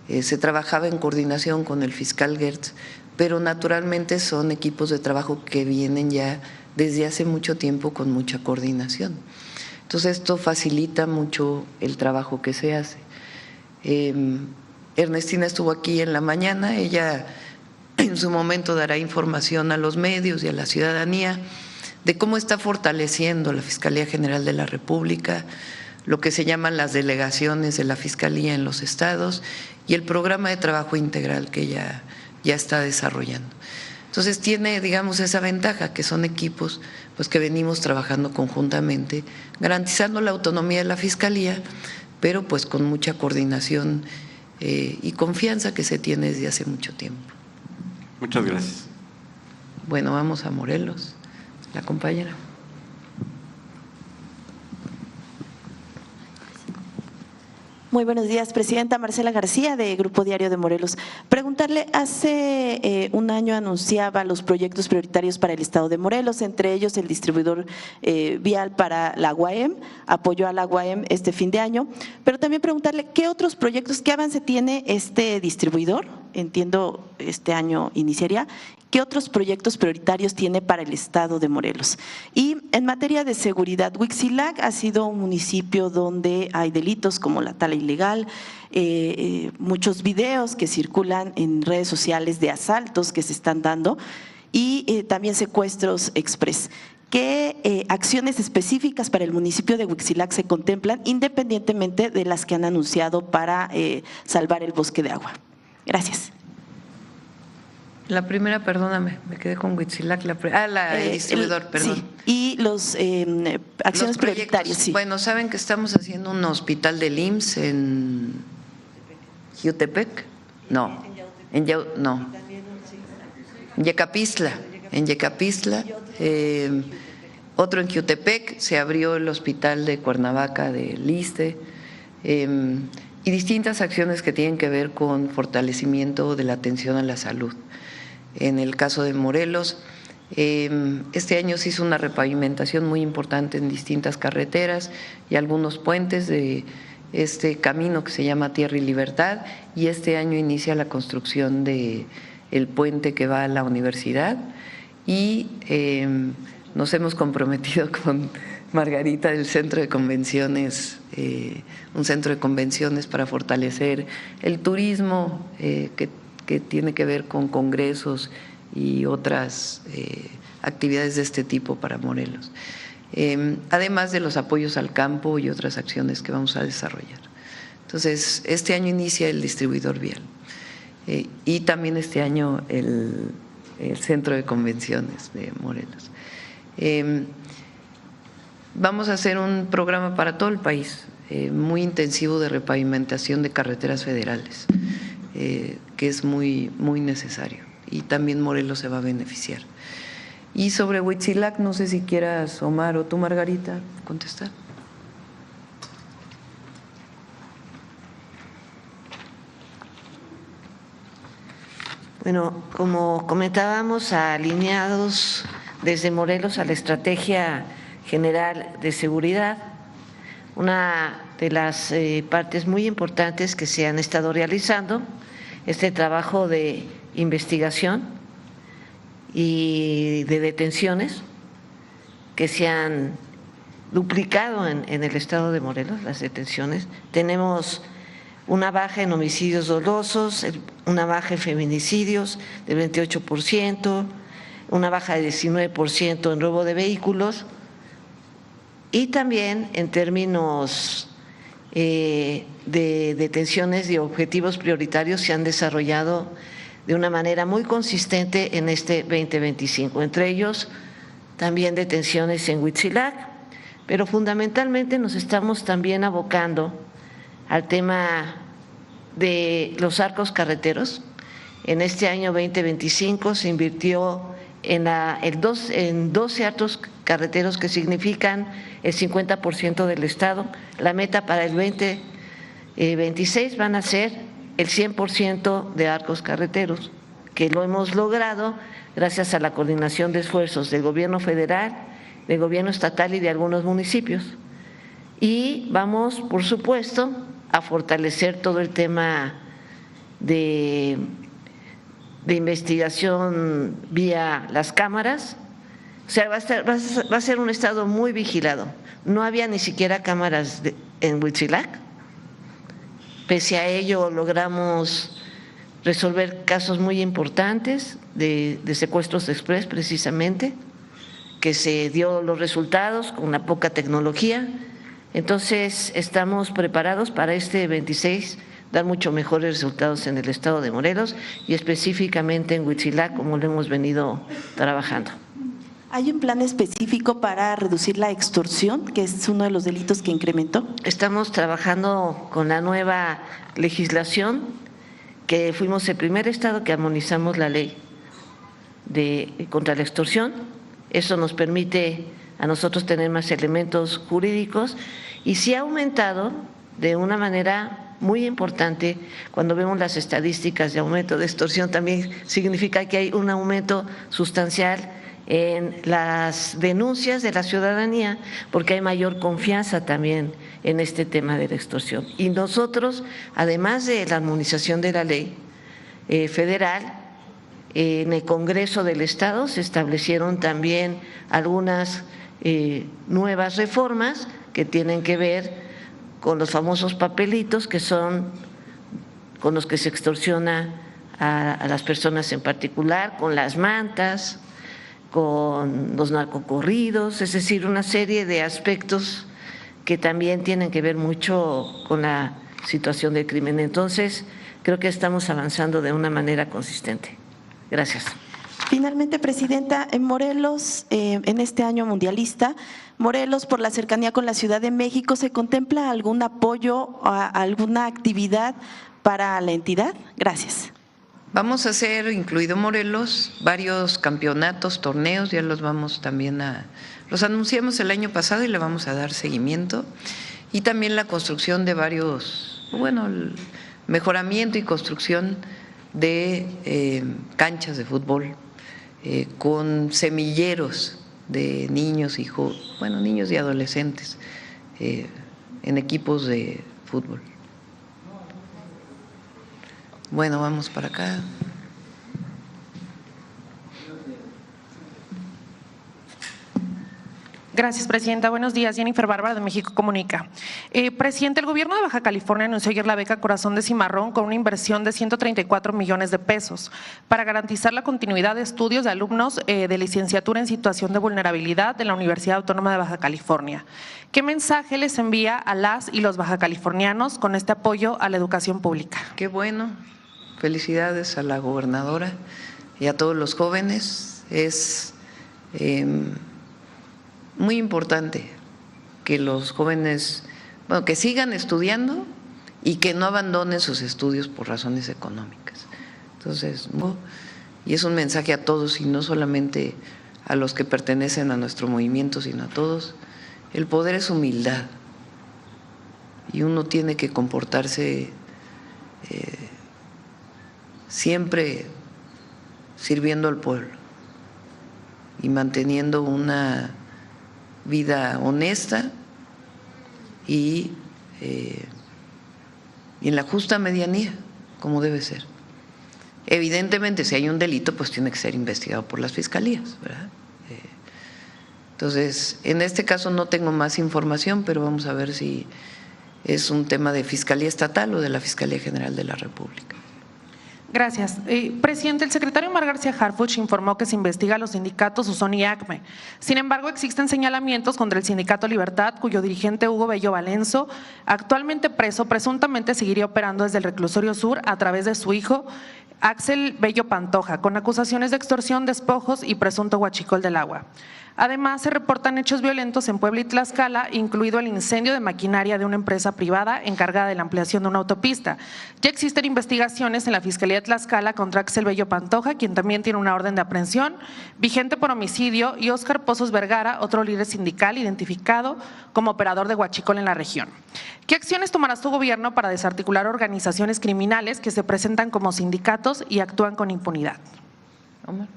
se trabajaba en coordinación con el fiscal Gertz, pero naturalmente son equipos de trabajo que vienen ya desde hace mucho tiempo con mucha coordinación. Entonces esto facilita mucho el trabajo que se hace. Ernestina estuvo aquí en la mañana, ella en su momento dará información a los medios y a la ciudadanía de cómo está fortaleciendo la Fiscalía General de la República, lo que se llaman las delegaciones de la Fiscalía en los estados y el programa de trabajo integral que ya está desarrollando. Entonces tiene, digamos, esa ventaja que son equipos pues que venimos trabajando conjuntamente, garantizando la autonomía de la Fiscalía, pero pues con mucha coordinación y confianza que se tiene desde hace mucho tiempo. Muchas gracias. Bueno, vamos a Morelos, la compañera. Muy buenos días, Presidenta. Marcela García, de Grupo Diario de Morelos. Preguntarle, hace un año anunciaba los proyectos prioritarios para el Estado de Morelos, entre ellos el distribuidor vial para la UAM, apoyó a la UAM este fin de año, pero también preguntarle qué otros proyectos, qué avance tiene este distribuidor, entiendo este año iniciaría, ¿qué otros proyectos prioritarios tiene para el Estado de Morelos? Y en materia de seguridad, Huixilac ha sido un municipio donde hay delitos como la tala ilegal, muchos videos que circulan en redes sociales de asaltos que se están dando y también secuestros express. ¿Qué acciones específicas para el municipio de Huixilac se contemplan, independientemente de las que han anunciado para salvar el bosque de agua? Gracias. La primera, perdóname, me quedé con Huitzilac. El distribuidor, perdón. Sí, y los acciones prioritarias. Sí. Bueno, saben que estamos haciendo un hospital del IMSS en Jiutepec. No, en Yecapistla. En Yecapistla. Otro en Jiutepec, se abrió el hospital de Cuernavaca del ISSSTE. Y distintas acciones que tienen que ver con fortalecimiento de la atención a la salud. En el caso de Morelos, este año se hizo una repavimentación muy importante en distintas carreteras y algunos puentes de este camino que se llama Tierra y Libertad, y este año inicia la construcción de el puente que va a la universidad, y nos hemos comprometido con Margarita del Centro de Convenciones, un centro de convenciones para fortalecer el turismo que tiene que ver con congresos y otras actividades de este tipo para Morelos, además de los apoyos al campo y otras acciones que vamos a desarrollar. Entonces, este año inicia el distribuidor vial y también este año el Centro de Convenciones de Morelos. Vamos a hacer un programa para todo el país, muy intensivo de repavimentación de carreteras federales, que es muy necesario, y también Morelos se va a beneficiar. Y sobre Huitzilac, no sé si quieras, Omar, o tú, Margarita, contestar. Bueno, como comentábamos, alineados desde Morelos a la Estrategia General de Seguridad, una de las partes muy importantes que se han estado realizando, este trabajo de investigación y de detenciones que se han duplicado en el estado de Morelos, las detenciones. Tenemos una baja en homicidios dolosos, una baja en feminicidios del 28%, una baja de 19% en robo de vehículos, y también en términos de detenciones de objetivos prioritarios se han desarrollado de una manera muy consistente en este 2025, entre ellos también detenciones en Huitzilac, pero fundamentalmente nos estamos también abocando al tema de los arcos carreteros. En este año 2025 se invirtió en 12 arcos carreteros que significan el 50% del Estado. La meta para el 2026 van a ser el 100% de arcos carreteros, que lo hemos logrado gracias a la coordinación de esfuerzos del gobierno federal, del gobierno estatal y de algunos municipios. Y vamos, por supuesto, a fortalecer todo el tema de investigación vía las cámaras. O sea, va a ser un estado muy vigilado. No había ni siquiera cámaras en Huitzilac. Pese a ello, logramos resolver casos muy importantes de secuestros express, precisamente, que se dio los resultados con la poca tecnología. Entonces, estamos preparados para este 26 dar mucho mejores resultados en el estado de Morelos y específicamente en Huitzilac, como lo hemos venido trabajando. ¿Hay un plan específico para reducir la extorsión, que es uno de los delitos que incrementó? Estamos trabajando con la nueva legislación, que fuimos el primer estado que armonizamos la ley contra la extorsión. Eso nos permite a nosotros tener más elementos jurídicos y sí ha aumentado de una manera muy importante. Cuando vemos las estadísticas de aumento de extorsión, también significa que hay un aumento sustancial en las denuncias de la ciudadanía, porque hay mayor confianza también en este tema de la extorsión. Y nosotros, además de la armonización de la ley federal, en el Congreso del Estado se establecieron también algunas nuevas reformas que tienen que ver con los famosos papelitos, que son con los que se extorsiona a las personas en particular, con las mantas, con los narcocorridos, es decir, una serie de aspectos que también tienen que ver mucho con la situación del crimen. Entonces, creo que estamos avanzando de una manera consistente. Gracias. Finalmente, Presidenta, en Morelos, en este año mundialista, Morelos, por la cercanía con la Ciudad de México, ¿se contempla algún apoyo a alguna actividad para la entidad? Gracias. Vamos a hacer, incluido Morelos, varios campeonatos, torneos, ya los vamos también los anunciamos el año pasado y le vamos a dar seguimiento. Y también la construcción de varios, el mejoramiento y construcción de canchas de fútbol con semilleros de niños niños y adolescentes en equipos de fútbol. Bueno, vamos para acá. Gracias, Presidenta. Buenos días. Jennifer Bárbara, de México Comunica. Presidente, el Gobierno de Baja California anunció ayer la beca Corazón de Cimarrón con una inversión de 134 millones de pesos para garantizar la continuidad de estudios de alumnos de licenciatura en situación de vulnerabilidad de la Universidad Autónoma de Baja California. ¿Qué mensaje les envía a las y los bajacalifornianos con este apoyo a la educación pública? Qué bueno. Felicidades a la gobernadora y a todos los jóvenes. Es muy importante que los jóvenes, que sigan estudiando y que no abandonen sus estudios por razones económicas. Entonces, y es un mensaje a todos y no solamente a los que pertenecen a nuestro movimiento, sino a todos. El poder es humildad y uno tiene que comportarse siempre sirviendo al pueblo y manteniendo una vida honesta y en la justa medianía, como debe ser. Evidentemente, si hay un delito, pues tiene que ser investigado por las fiscalías, ¿verdad? Entonces, en este caso no tengo más información, pero vamos a ver si es un tema de Fiscalía Estatal o de la Fiscalía General de la República. Gracias. Presidente, el secretario Omar García Harfuch informó que se investiga a los sindicatos Usón y ACME. Sin embargo, existen señalamientos contra el Sindicato Libertad, cuyo dirigente Hugo Bello Valenzo, actualmente preso, presuntamente seguiría operando desde el Reclusorio Sur a través de su hijo Axel Bello Pantoja, con acusaciones de extorsión, despojos y presunto huachicol del agua. Además, se reportan hechos violentos en Puebla y Tlaxcala, incluido el incendio de maquinaria de una empresa privada encargada de la ampliación de una autopista. Ya existen investigaciones en la Fiscalía de Tlaxcala contra Axel Bello Pantoja, quien también tiene una orden de aprehensión vigente por homicidio, y Óscar Pozos Vergara, otro líder sindical identificado como operador de huachicol en la región. ¿Qué acciones tomará su gobierno para desarticular organizaciones criminales que se presentan como sindicatos y actúan con impunidad? Omar.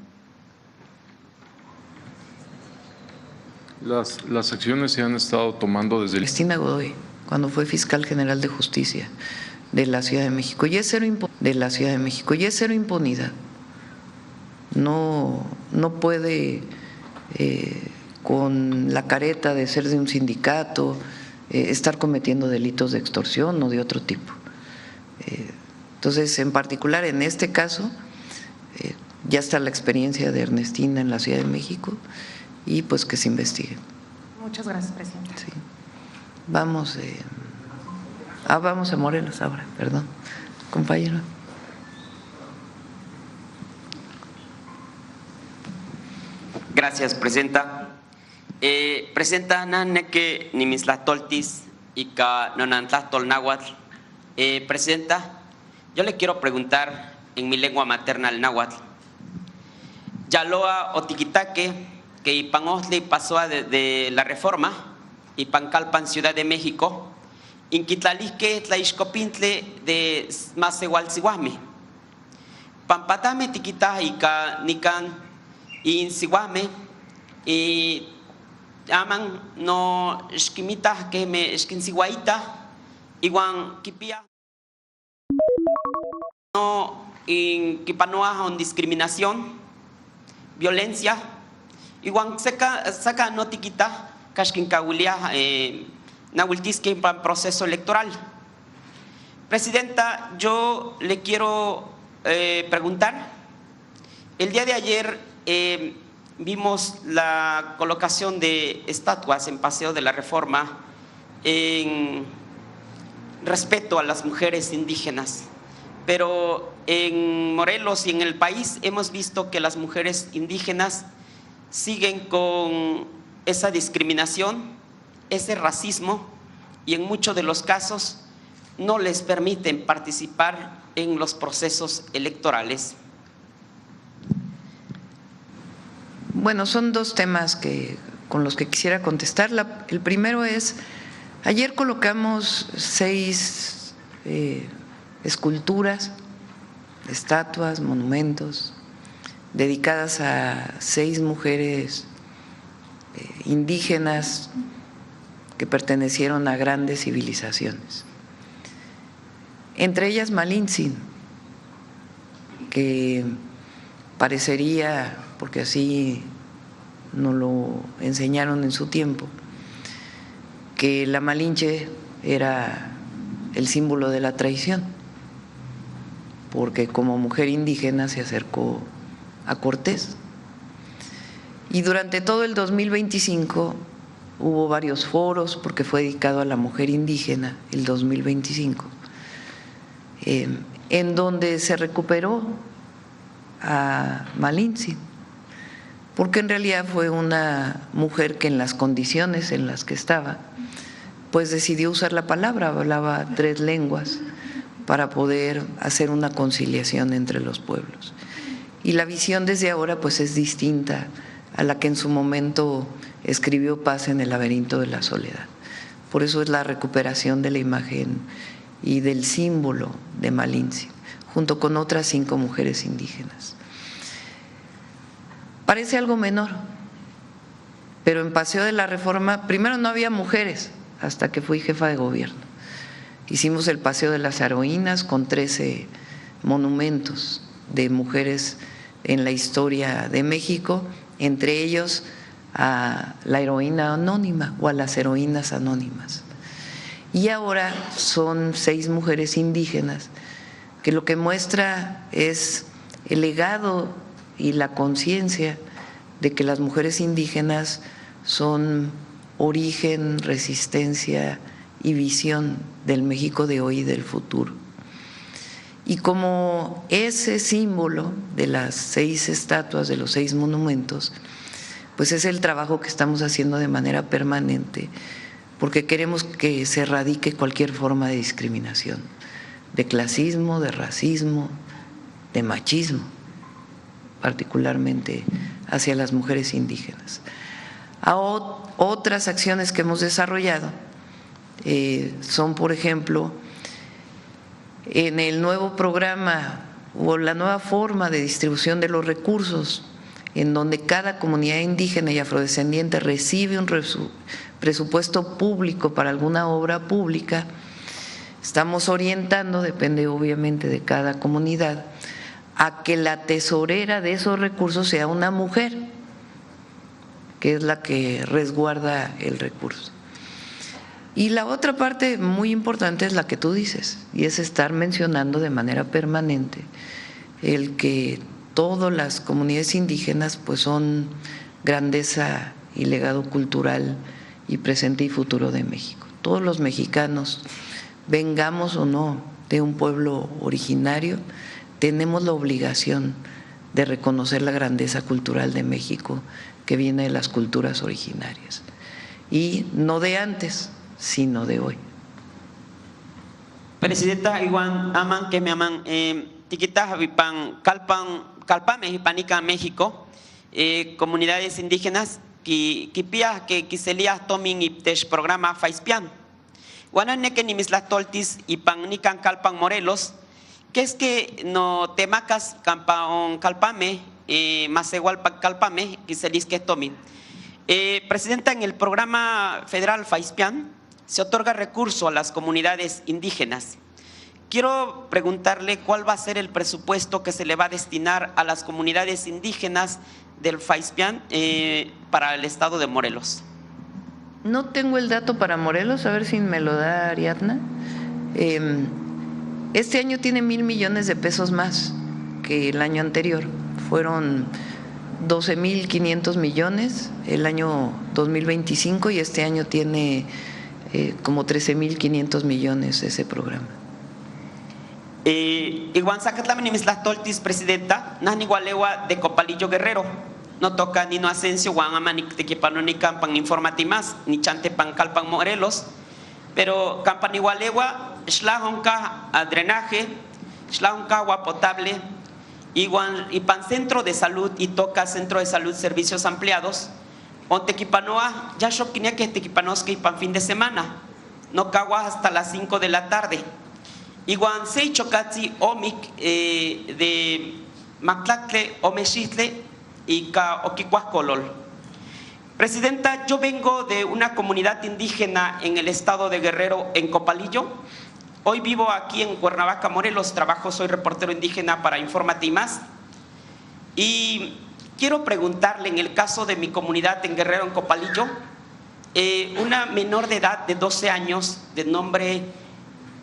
Las acciones se han estado tomando desde Cristina Godoy, cuando fue fiscal general de justicia de la Ciudad de México, y es cero impunidad. No puede con la careta de ser de un sindicato estar cometiendo delitos de extorsión o de otro tipo. Entonces, en particular en este caso, ya está la experiencia de Ernestina en la Ciudad de México y pues que se investigue. Muchas gracias, Presidenta. Sí. Vamos a Morelos ahora, perdón, compañero. Gracias, Presidenta. Presidenta, naneke nimislastoltis y ka nonantlastol náhuatl. Presidenta, yo le quiero preguntar en mi lengua materna, el náhuatl. Yaloa otiquitaque, que Ipanostli pasó de la Reforma, Ipancalpan, Ciudad de México, Inquitlalisque, Tlaixcopintle de Masehualcihuahme. Pampatame tiquita y nican insihuahme, y aman no esquimita que me esquinsihuaita, iguan kipia. No inquipanoa con discriminación, violencia. Igual saca no tiquita, Kashkinkawilia, Nahuiltisque para proceso electoral. Presidenta, yo le quiero preguntar. El día de ayer vimos la colocación de estatuas en Paseo de la Reforma en respeto a las mujeres indígenas. pero en Morelos y en el país hemos visto que las mujeres indígenas siguen con esa discriminación, ese racismo, y en muchos de los casos no les permiten participar en los procesos electorales. Bueno, son dos temas con los que quisiera contestar. El primero es, ayer colocamos 6 esculturas, estatuas, monumentos, dedicadas a 6 mujeres indígenas que pertenecieron a grandes civilizaciones. Entre ellas Malintzin, que parecería, porque así nos lo enseñaron en su tiempo, que la Malinche era el símbolo de la traición, porque como mujer indígena se acercó a Cortés. Y durante todo el 2025 hubo varios foros, porque fue dedicado a la mujer indígena, el 2025, en donde se recuperó a Malintzin, porque en realidad fue una mujer que en las condiciones en las que estaba, pues decidió usar la palabra, hablaba 3 lenguas para poder hacer una conciliación entre los pueblos. Y la visión desde ahora pues es distinta a la que en su momento escribió Paz en el laberinto de la soledad. Por eso es la recuperación de la imagen y del símbolo de Malintzin, junto con otras 5 mujeres indígenas. Parece algo menor, pero en Paseo de la Reforma, primero no había mujeres hasta que fui jefa de gobierno. Hicimos el Paseo de las Heroínas con 13 monumentos de mujeres en la historia de México, entre ellos a la heroína anónima o a las heroínas anónimas. Y ahora son 6 mujeres indígenas, que lo que muestra es el legado y la conciencia de que las mujeres indígenas son origen, resistencia y visión del México de hoy y del futuro. Y como ese símbolo de las 6 estatuas, de los 6 monumentos, pues es el trabajo que estamos haciendo de manera permanente, porque queremos que se erradique cualquier forma de discriminación, de clasismo, de racismo, de machismo, particularmente hacia las mujeres indígenas. Otras acciones que hemos desarrollado son, por ejemplo, en el nuevo programa o la nueva forma de distribución de los recursos, en donde cada comunidad indígena y afrodescendiente recibe un presupuesto público para alguna obra pública. Estamos orientando, depende obviamente de cada comunidad, a que la tesorera de esos recursos sea una mujer, que es la que resguarda el recurso. Y la otra parte muy importante es la que tú dices, y es estar mencionando de manera permanente el que todas las comunidades indígenas pues son grandeza y legado cultural y presente y futuro de México. Todos los mexicanos, vengamos o no de un pueblo originario, tenemos la obligación de reconocer la grandeza cultural de México que viene de las culturas originarias, y no de antes, sino de hoy. Presidenta, igual aman que me aman, tiquita habipan calpame hipanica México, comunidades indígenas que pia que quiselías tomin y tesh programa faispian. Guanane ni mislas toltis y pan ni can calpan Morelos, que es que no temacas campaon calpame, más igual calpame, quiselis que tomin. Presidenta, en el programa federal Faispian se otorga recurso a las comunidades indígenas. Quiero preguntarle cuál va a ser el presupuesto que se le va a destinar a las comunidades indígenas del Faispian para el estado de Morelos. No tengo el dato para Morelos, a ver si me lo da Ariadna. Este año tiene 1,000 millones de pesos más que el año anterior. Fueron 12,500 millones el año 2025 y este año tiene como 13,500 millones ese programa. Igual Zacatlamen y Mislastoltis, presidenta, Nani Gualewa de Copalillo Guerrero. No toca ni no Asensio, Juan Amanik de Quipano ni Campan Informati más, ni Chante Pancalpan Morelos. Pero Campan Igualewa, Shlahonka a drenaje, Shlahonka agua potable, igual y pan centro de salud y toca centro de salud servicios ampliados. On Tequipanoa, ya shopquinia que Tequipanosque y pan fin de semana. No cagua hasta las 5 de la tarde. Igual sei chocatzi omic de Mactlacle Omexistle y Ca Oquicuascolol. Presidenta, yo vengo de una comunidad indígena en el estado de Guerrero, en Copalillo. Hoy vivo aquí en Cuernavaca, Morelos, trabajo, soy reportero indígena para Infórmate y Más. Y quiero preguntarle, en el caso de mi comunidad en Guerrero, en Copalillo, una menor de edad de 12 años, de nombre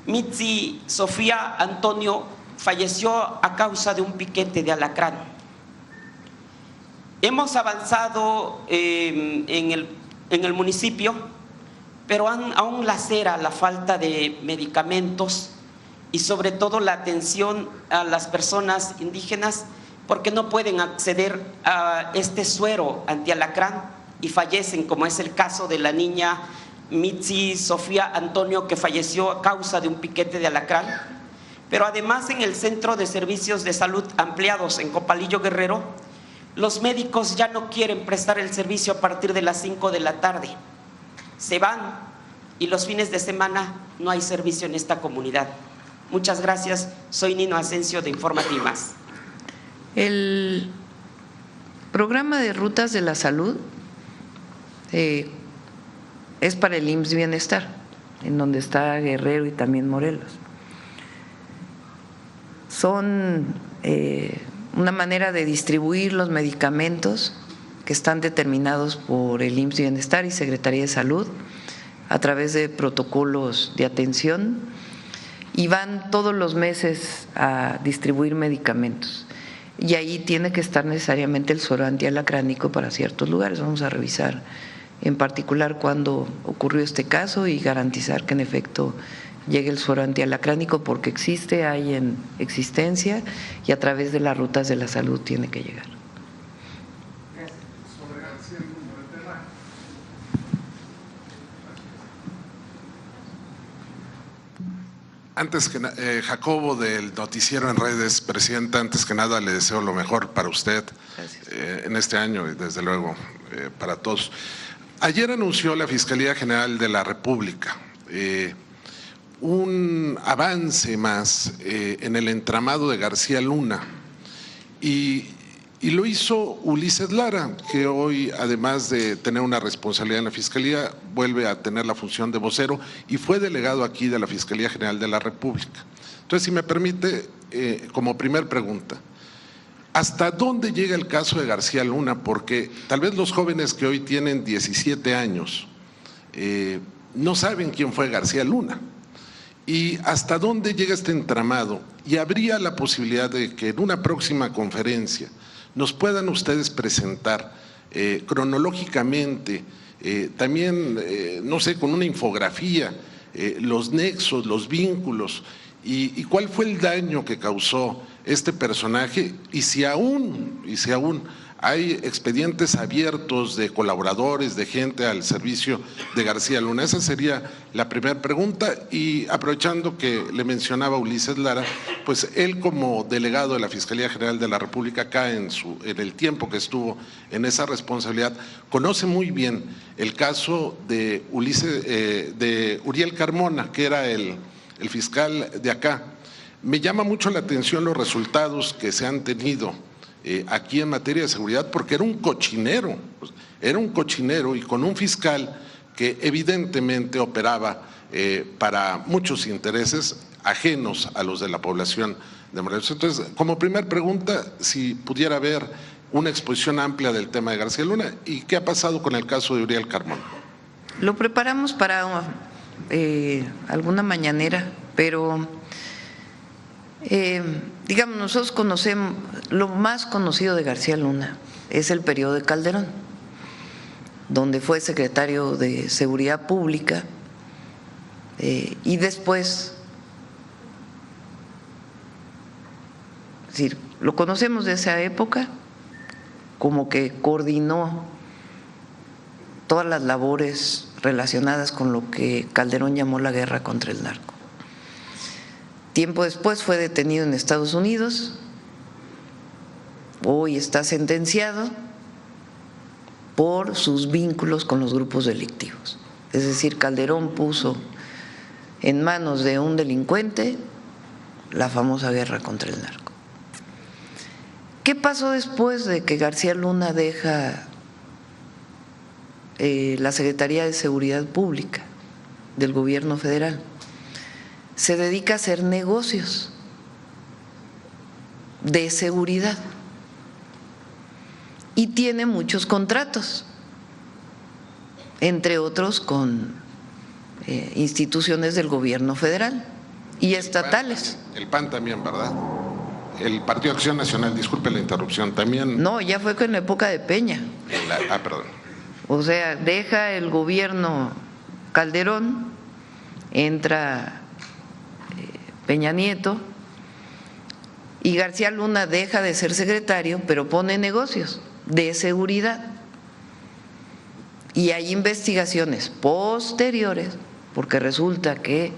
Mitzi Sofía Antonio, falleció a causa de un piquete de alacrán. Hemos avanzado en el municipio, pero aún lacera la falta de medicamentos y sobre todo la atención a las personas indígenas porque no pueden acceder a este suero antialacrán y fallecen, como es el caso de la niña Mitzi Sofía Antonio, que falleció a causa de un piquete de alacrán. Pero además en el Centro de Servicios de Salud Ampliados en Copalillo Guerrero, los médicos ya no quieren prestar el servicio a partir de las 5 de la tarde. Se van y los fines de semana no hay servicio en esta comunidad. Muchas gracias. Soy Nino Asensio de Infórmate y Más. El programa de rutas de la salud es para el IMSS Bienestar, en donde está Guerrero y también Morelos. Son una manera de distribuir los medicamentos que están determinados por el IMSS Bienestar y Secretaría de Salud a través de protocolos de atención y van todos los meses a distribuir medicamentos. Y ahí tiene que estar necesariamente el suero antialacránico para ciertos lugares. Vamos a revisar en particular cuándo ocurrió este caso y garantizar que en efecto llegue el suero antialacránico porque existe, hay en existencia y a través de las rutas de la salud tiene que llegar. Antes que Jacobo del Noticiero en Redes, presidenta, antes que nada le deseo lo mejor para usted en este año y desde luego para todos. Ayer anunció la Fiscalía General de la República un avance más en el entramado de García Luna y lo hizo Ulises Lara, que hoy, además de tener una responsabilidad en la Fiscalía, vuelve a tener la función de vocero y fue delegado aquí de la Fiscalía General de la República. Entonces, si me permite, como primer pregunta, ¿hasta dónde llega el caso de García Luna? Porque tal vez los jóvenes que hoy tienen 17 años no saben quién fue García Luna. ¿Y hasta dónde llega este entramado? Y habría la posibilidad de que en una próxima conferencia nos puedan ustedes presentar cronológicamente, también, no sé, con una infografía, los nexos, los vínculos y cuál fue el daño que causó este personaje y si aún hay expedientes abiertos de colaboradores, de gente al servicio de García Luna. Esa sería la primera pregunta y aprovechando que le mencionaba Ulises Lara, pues él como delegado de la Fiscalía General de la República acá en el tiempo que estuvo en esa responsabilidad, conoce muy bien el caso de Uriel Carmona, que era el fiscal de acá. Me llama mucho la atención los resultados que se han tenido aquí en materia de seguridad, porque era un cochinero y con un fiscal que evidentemente operaba para muchos intereses ajenos a los de la población de Morelos. Entonces, como primera pregunta, si pudiera haber una exposición amplia del tema de García Luna y qué ha pasado con el caso de Uriel Carmona. Lo preparamos para alguna mañanera, pero digamos, nosotros conocemos, lo más conocido de García Luna es el periodo de Calderón, donde fue secretario de Seguridad Pública y después decir, lo conocemos de esa época, como que coordinó todas las labores relacionadas con lo que Calderón llamó la guerra contra el narco. Tiempo después fue detenido en Estados Unidos, hoy está sentenciado por sus vínculos con los grupos delictivos. Es decir, Calderón puso en manos de un delincuente la famosa guerra contra el narco. ¿Qué pasó después de que García Luna deja la Secretaría de Seguridad Pública del gobierno federal? Se dedica a hacer negocios de seguridad y tiene muchos contratos, entre otros con instituciones del gobierno federal y estatales. El PAN también, ¿verdad? El Partido Acción Nacional, disculpe la interrupción, también. No, ya fue con la época de Peña. Perdón. O sea, deja el gobierno Calderón, entra Peña Nieto y García Luna deja de ser secretario, pero pone negocios de seguridad. Y hay investigaciones posteriores, porque resulta que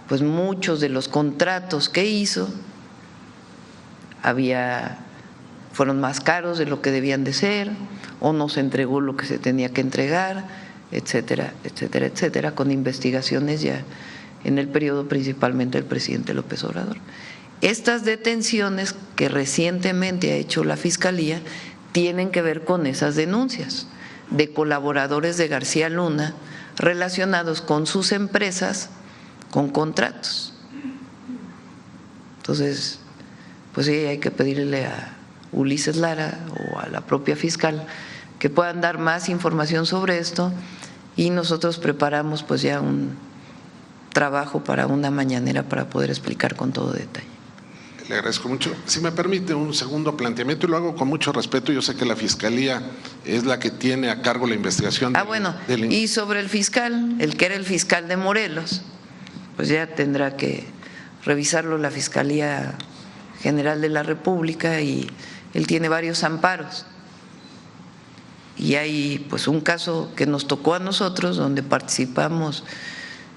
pues muchos de los contratos que hizo fueron más caros de lo que debían de ser, o no se entregó lo que se tenía que entregar, etcétera, etcétera, etcétera, con investigaciones ya en el periodo principalmente del presidente López Obrador. Estas detenciones que recientemente ha hecho la Fiscalía tienen que ver con esas denuncias de colaboradores de García Luna relacionados con sus empresas, con contratos. Entonces, pues sí, hay que pedirle a Ulises Lara o a la propia fiscal que puedan dar más información sobre esto, y nosotros preparamos pues ya un trabajo para una mañanera para poder explicar con todo detalle. Le agradezco mucho. Si me permite un segundo planteamiento, y lo hago con mucho respeto, yo sé que la Fiscalía es la que tiene a cargo la investigación. Y sobre el fiscal, el que era el fiscal de Morelos, pues ya tendrá que revisarlo la Fiscalía General de la República, y él tiene varios amparos. Y hay pues un caso que nos tocó a nosotros donde participamos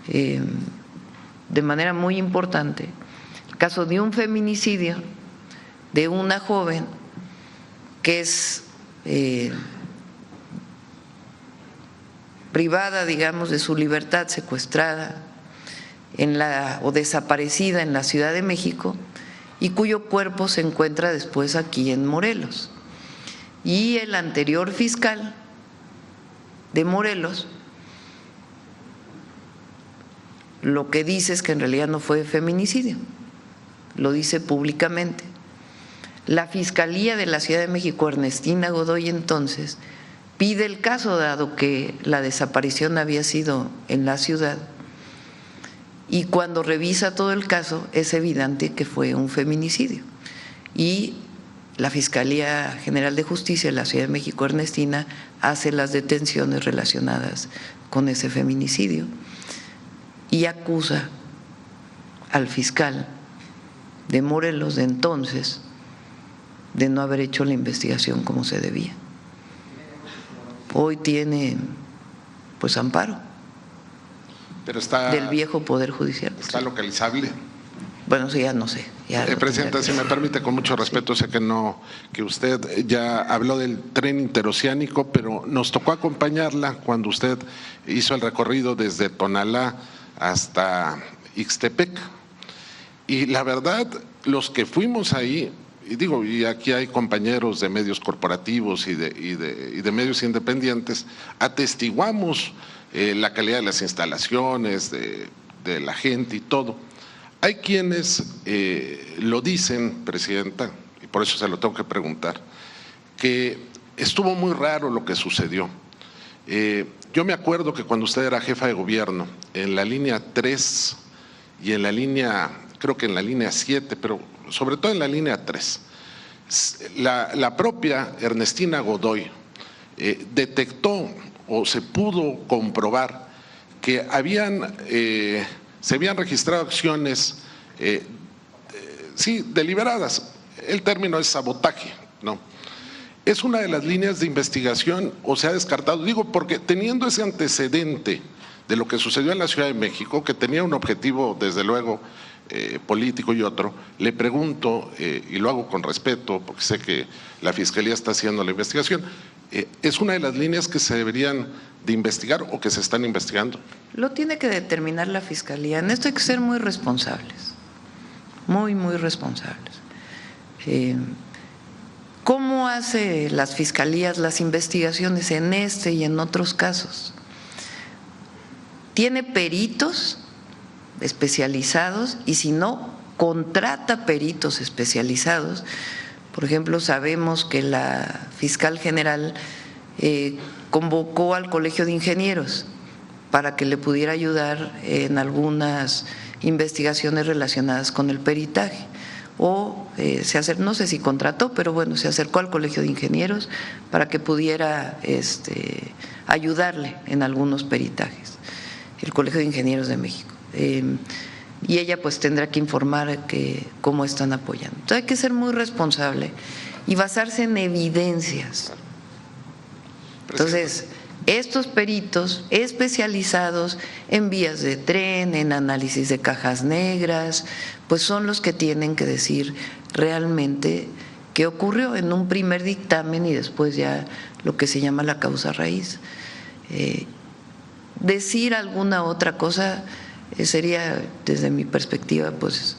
de manera muy importante, el caso de un feminicidio de una joven que es privada, digamos, de su libertad, secuestrada o desaparecida en la Ciudad de México, y cuyo cuerpo se encuentra después aquí en Morelos. Y el anterior fiscal de Morelos lo que dice es que en realidad no fue feminicidio, lo dice públicamente. La Fiscalía de la Ciudad de México, Ernestina Godoy, entonces pide el caso, dado que la desaparición había sido en la ciudad, y cuando revisa todo el caso es evidente que fue un feminicidio, y la Fiscalía General de Justicia de la Ciudad de México, Ernestina, hace las detenciones relacionadas con ese feminicidio y acusa al fiscal de Morelos de entonces de no haber hecho la investigación como se debía. Hoy tiene pues amparo. Pero está, del viejo Poder Judicial. ¿Está localizable? Bueno, sí, ya no sé. Presidenta, si me permite, con mucho respeto, sé que usted ya habló del tren interoceánico, pero nos tocó acompañarla cuando usted hizo el recorrido desde Tonalá hasta Ixtepec. Y la verdad, los que fuimos ahí, y aquí hay compañeros de medios corporativos y de medios independientes, atestiguamos la calidad de las instalaciones, de la gente y todo. Hay quienes lo dicen, Presidenta, y por eso se lo tengo que preguntar, que estuvo muy raro lo que sucedió. Yo me acuerdo que cuando usted era jefa de gobierno, en la línea 3 y en la línea, creo que en la línea 7, pero sobre todo en la línea 3, la propia Ernestina Godoy detectó o se pudo comprobar que se habían registrado acciones, sí, deliberadas, el término es sabotaje, ¿no? ¿Es una de las líneas de investigación o se ha descartado? Digo, porque teniendo ese antecedente de lo que sucedió en la Ciudad de México, que tenía un objetivo, desde luego, político y otro, le pregunto, y lo hago con respeto, porque sé que la Fiscalía está haciendo la investigación, ¿es una de las líneas que se deberían de investigar o que se están investigando? Lo tiene que determinar la Fiscalía. En esto hay que ser muy responsables, muy responsables. ¿Cómo hace las fiscalías las investigaciones en este y en otros casos? Tiene peritos especializados y si no, contrata peritos especializados. Por ejemplo, sabemos que la fiscal general convocó al Colegio de Ingenieros para que le pudiera ayudar en algunas investigaciones relacionadas con el peritaje. O no sé si contrató, pero bueno, se acercó al Colegio de Ingenieros para que pudiera ayudarle en algunos peritajes, el Colegio de Ingenieros de México. Y ella pues tendrá que informar cómo están apoyando. Entonces hay que ser muy responsable y basarse en evidencias. Entonces, estos peritos especializados en vías de tren, en análisis de cajas negras, pues son los que tienen que decir realmente qué ocurrió en un primer dictamen y después ya lo que se llama la causa raíz. Decir alguna otra cosa sería, desde mi perspectiva, pues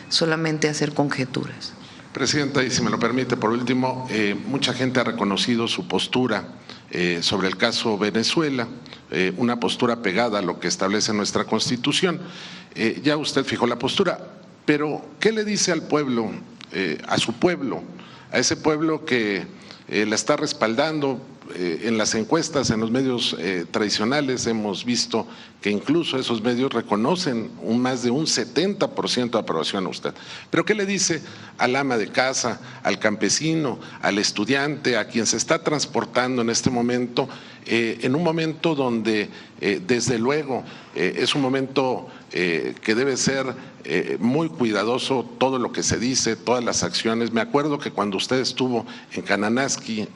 solamente hacer conjeturas. Presidenta, y si me lo permite, por último, mucha gente ha reconocido su postura sobre el caso Venezuela, una postura pegada a lo que establece nuestra Constitución. Ya usted fijó la postura, pero ¿qué le dice al pueblo, a su pueblo, a ese pueblo que la está respaldando? En las encuestas, en los medios tradicionales, hemos visto que incluso esos medios reconocen más de un 70% de aprobación a usted. Pero ¿qué le dice al ama de casa, al campesino, al estudiante, a quien se está transportando en este momento, en un momento donde desde luego es un momento que debe ser muy cuidadoso todo lo que se dice, todas las acciones? Me acuerdo que cuando usted estuvo en Kananaskis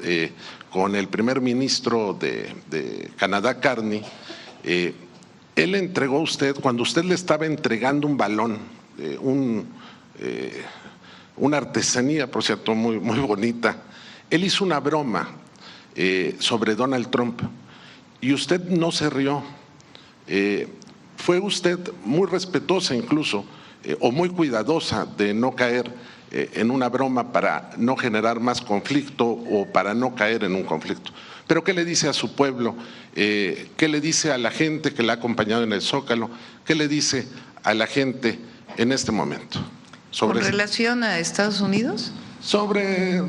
con el primer ministro de Canadá, Carney, él le entregó a usted, cuando usted le estaba entregando un balón, una artesanía, por cierto, muy bonita, él hizo una broma sobre Donald Trump y usted no se rió. Fue usted muy respetuosa incluso, o muy cuidadosa de no caer en una broma para no generar más conflicto o para no caer en un conflicto. Pero ¿qué le dice a su pueblo? ¿Qué le dice a la gente que la ha acompañado en el Zócalo? ¿Qué le dice a la gente en este momento? ¿Con relación a Estados Unidos? Sobre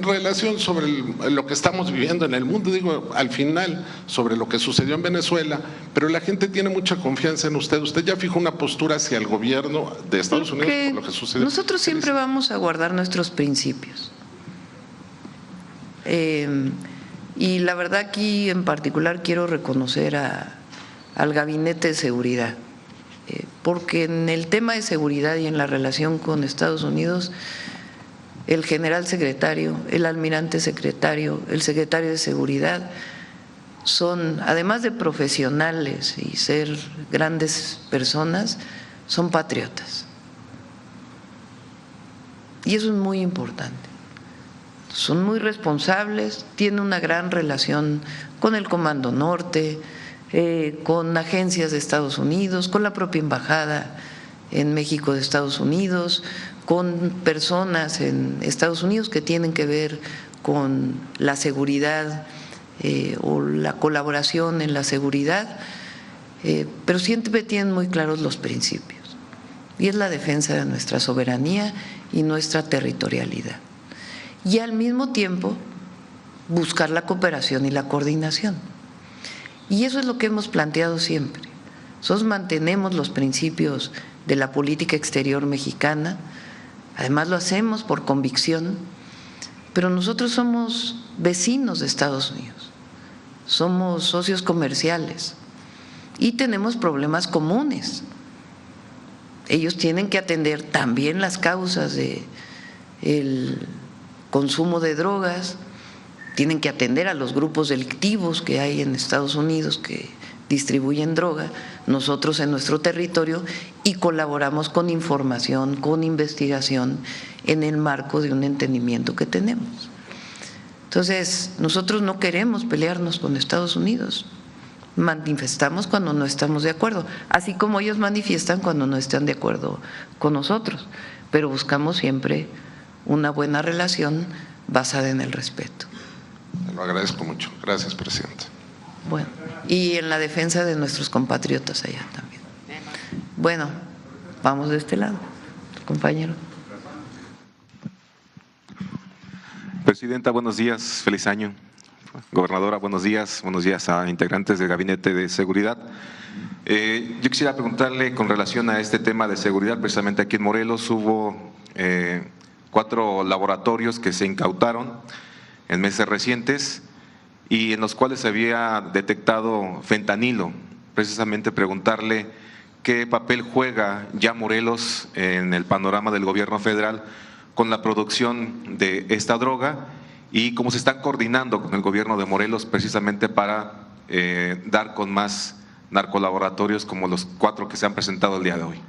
lo que estamos viviendo en el mundo, digo, al final, sobre lo que sucedió en Venezuela, pero la gente tiene mucha confianza en usted. Usted ya fijó una postura hacia el gobierno de Estados Unidos por lo que sucedió. Nosotros siempre vamos a guardar nuestros principios. Y la verdad aquí en particular quiero reconocer al Gabinete de Seguridad, porque en el tema de seguridad y en la relación con Estados Unidos, el general secretario, el almirante secretario, el secretario de Seguridad son, además de profesionales y ser grandes personas, son patriotas. Y eso es muy importante. Son muy responsables, tienen una gran relación con el Comando Norte, con agencias de Estados Unidos, con la propia embajada en México de Estados Unidos, con personas en Estados Unidos que tienen que ver con la seguridad o la colaboración en la seguridad, pero siempre tienen muy claros los principios, y es la defensa de nuestra soberanía y nuestra territorialidad, y al mismo tiempo buscar la cooperación y la coordinación. Y eso es lo que hemos planteado siempre. Nosotros mantenemos los principios de la política exterior mexicana, además lo hacemos por convicción, pero nosotros somos vecinos de Estados Unidos, somos socios comerciales y tenemos problemas comunes. Ellos tienen que atender también las causas de el consumo de drogas, tienen que atender a los grupos delictivos que hay en Estados Unidos que distribuyen droga, nosotros en nuestro territorio, y colaboramos con información, con investigación en el marco de un entendimiento que tenemos. Entonces, nosotros no queremos pelearnos con Estados Unidos, manifestamos cuando no estamos de acuerdo, así como ellos manifiestan cuando no están de acuerdo con nosotros, pero buscamos siempre una buena relación basada en el respeto. Lo agradezco mucho. Gracias, presidente. Bueno, y en la defensa de nuestros compatriotas allá también. Bueno, vamos de este lado, compañero. Presidenta, buenos días, feliz año. Gobernadora, buenos días a integrantes del Gabinete de Seguridad. Yo quisiera preguntarle con relación a este tema de seguridad, precisamente aquí en Morelos hubo 4 laboratorios que se incautaron en meses recientes y en los cuales se había detectado fentanilo. Precisamente preguntarle qué papel juega ya Morelos en el panorama del gobierno federal con la producción de esta droga y cómo se están coordinando con el gobierno de Morelos precisamente para dar con más narcolaboratorios como los 4 que se han presentado el día de hoy.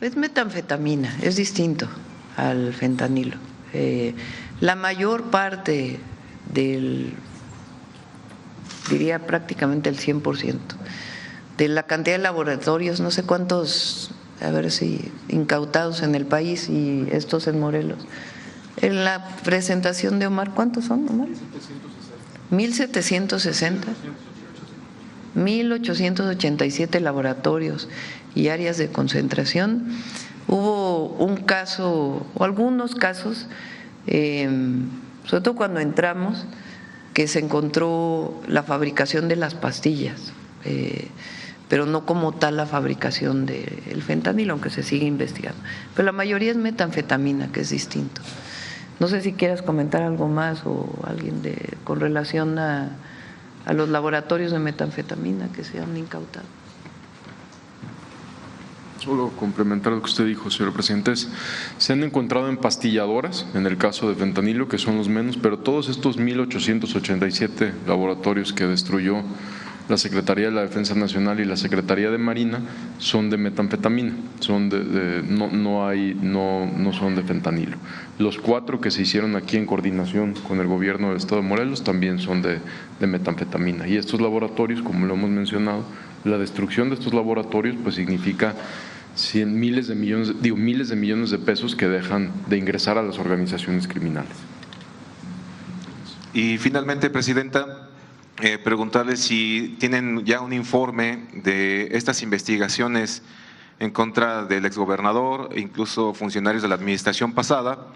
Es metanfetamina, es distinto al fentanilo. La mayor parte diría prácticamente el 100%, de la cantidad de laboratorios, no sé cuántos, a ver si incautados en el país y estos en Morelos. En la presentación de Omar, ¿cuántos son, Omar? 1,760. 1,887 laboratorios y áreas de concentración. Hubo un caso, o algunos casos, sobre todo cuando entramos, que se encontró la fabricación de las pastillas, pero no como tal la fabricación del fentanilo, aunque se sigue investigando. Pero la mayoría es metanfetamina, que es distinto. No sé si quieras comentar algo más o alguien con relación a los laboratorios de metanfetamina que se han incautado. Solo complementar lo que usted dijo, señor presidente, se han encontrado empastilladoras en el caso de fentanilo, que son los menos, pero todos estos 1,887 laboratorios que destruyó la Secretaría de la Defensa Nacional y la Secretaría de Marina son de metanfetamina, son no son de fentanilo. Los 4 que se hicieron aquí en coordinación con el gobierno del Estado de Morelos también son de metanfetamina. Y estos laboratorios, como lo hemos mencionado, la destrucción de estos laboratorios pues significa miles de millones de pesos que dejan de ingresar a las organizaciones criminales. Y finalmente, presidenta, preguntarle si tienen ya un informe de estas investigaciones en contra del exgobernador e incluso funcionarios de la administración pasada.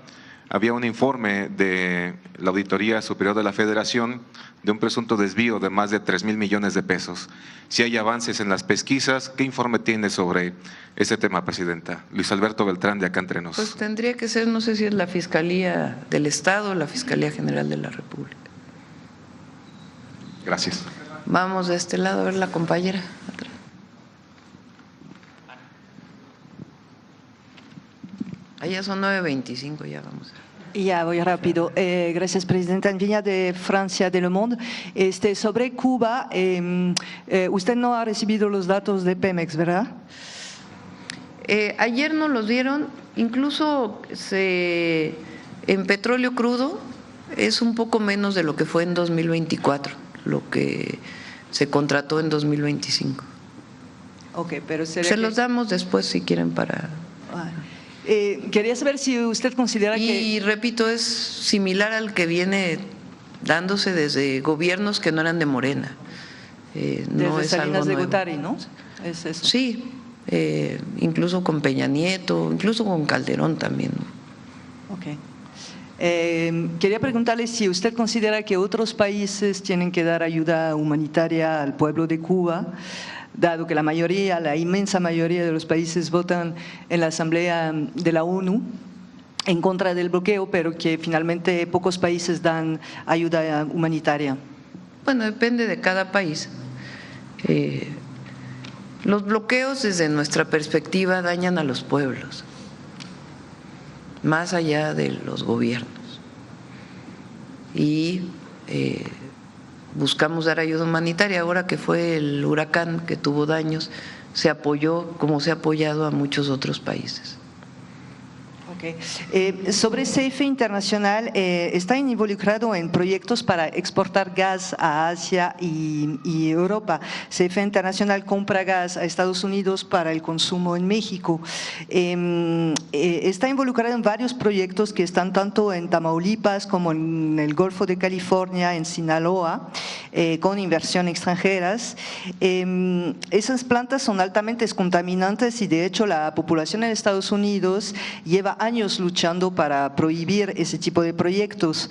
Había un informe de la Auditoría Superior de la Federación de un presunto desvío de más de 3,000 millones de pesos. Si hay avances en las pesquisas, ¿qué informe tiene sobre ese tema, presidenta? Luis Alberto Beltrán, de acá entre nos. Pues tendría que ser, no sé si es la Fiscalía del Estado o la Fiscalía General de la República. Gracias. Vamos de este lado a ver la compañera. Allá son 9:25, ya vamos. Ya voy rápido. Gracias, presidenta. En Viña de Francia de Le Monde. Sobre Cuba, usted no ha recibido los datos de Pemex, ¿verdad? Ayer nos los dieron, incluso en petróleo crudo es un poco menos de lo que fue en 2024, lo que se contrató en 2025. Ok, pero se los damos después si quieren para… quería saber si usted considera que… Y repito, es similar al que viene dándose desde gobiernos que no eran de Morena. No desde es Salinas algo de nuevo. Gortari, ¿no? Es eso. Sí, incluso con Peña Nieto, incluso con Calderón también. Ok. Quería preguntarle si usted considera que otros países tienen que dar ayuda humanitaria al pueblo de Cuba, dado que la inmensa mayoría de los países votan en la Asamblea de la ONU en contra del bloqueo, pero que finalmente pocos países dan ayuda humanitaria. Bueno, depende de cada país. Los bloqueos desde nuestra perspectiva dañan a los pueblos. más allá de los gobiernos. Y buscamos dar ayuda humanitaria. Ahora que fue el huracán que tuvo daños, se apoyó como se ha apoyado a muchos otros países. Sobre CFE Internacional, ¿está involucrado en proyectos para exportar gas a Asia y Europa? CFE Internacional compra gas a Estados Unidos para el consumo en México. Está involucrado en varios proyectos que están tanto en Tamaulipas como en el Golfo de California, en Sinaloa, con inversión extranjeras. Esas plantas son altamente contaminantes y de hecho la población en Estados Unidos lleva años luchando para prohibir ese tipo de proyectos.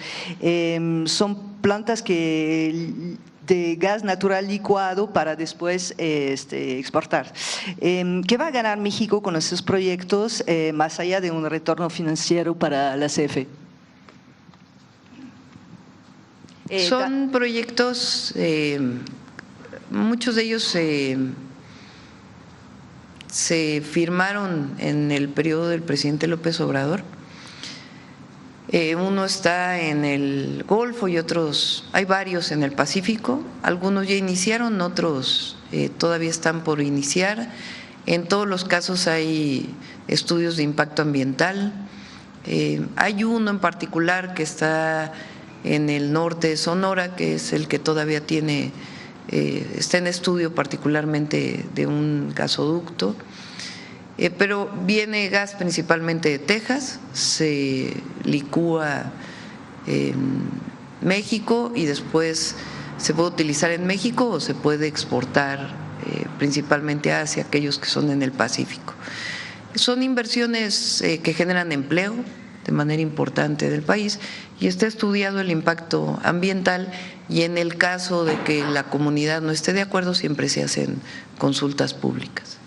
Son plantas de gas natural licuado para después exportar. ¿Qué va a ganar México con esos proyectos más allá de un retorno financiero para la CFE? Son proyectos, muchos de ellos se firmaron en el periodo del presidente López Obrador. Uno está en el Golfo y otros, hay varios en el Pacífico. Algunos ya iniciaron, otros todavía están por iniciar. En todos los casos hay estudios de impacto ambiental. Hay uno en particular que está en el norte de Sonora, que es el que todavía está en estudio, particularmente de un gasoducto, pero viene gas principalmente de Texas, se licúa en México y después se puede utilizar en México o se puede exportar principalmente hacia aquellos que son en el Pacífico. Son inversiones que generan empleo de manera importante del país y está estudiado el impacto ambiental, y en el caso de que la comunidad no esté de acuerdo siempre se hacen consultas públicas.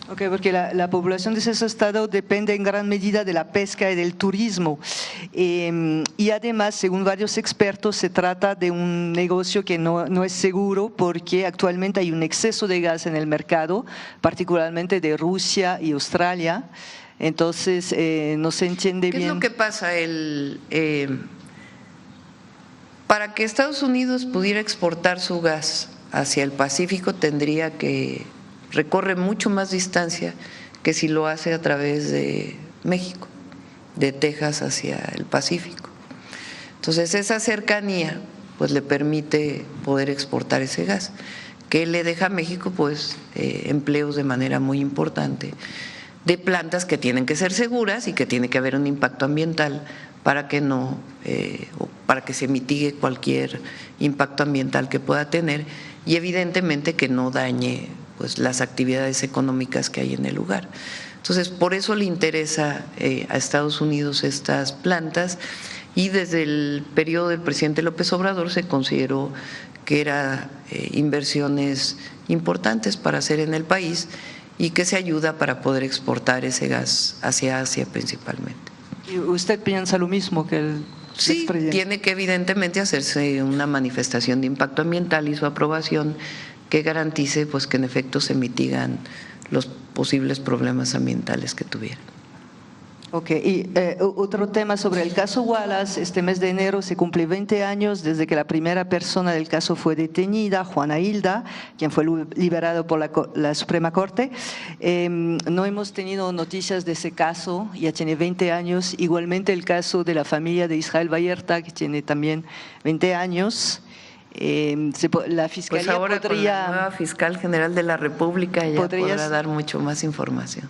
Porque la población de ese estado depende en gran medida de la pesca y del turismo y además, según varios expertos, se trata de un negocio que no es seguro porque actualmente hay un exceso de gas en el mercado, particularmente de Rusia y Australia. Entonces, no se entiende bien. ¿Qué es lo que pasa? Para que Estados Unidos pudiera exportar su gas hacia el Pacífico tendría que recorrer mucho más distancia que si lo hace a través de México, de Texas hacia el Pacífico. Entonces, esa cercanía pues le permite poder exportar ese gas, que le deja a México pues empleos de manera muy importante, de plantas que tienen que ser seguras y que tiene que haber un impacto ambiental para que para que se mitigue cualquier impacto ambiental que pueda tener y evidentemente que no dañe pues las actividades económicas que hay en el lugar. Entonces, por eso le interesa a Estados Unidos estas plantas, y desde el periodo del presidente López Obrador se consideró que eran inversiones importantes para hacer en el país y que se ayuda para poder exportar ese gas hacia Asia principalmente. ¿Y usted piensa lo mismo que el Sí, tiene que evidentemente hacerse una manifestación de impacto ambiental y su aprobación que garantice pues que en efecto se mitigan los posibles problemas ambientales que tuvieran. Y otro tema sobre el caso Wallace. Este mes de enero se cumple 20 años desde que la primera persona del caso fue detenida, Juana Hilda, quien fue liberado por la Suprema Corte. No hemos tenido noticias de ese caso, ya tiene 20 años. Igualmente el caso de la familia de Israel Vallarta, que tiene también 20 años. La Fiscalía pues ahora podría… con la nueva Fiscal General de la República ya podrá dar mucho más información.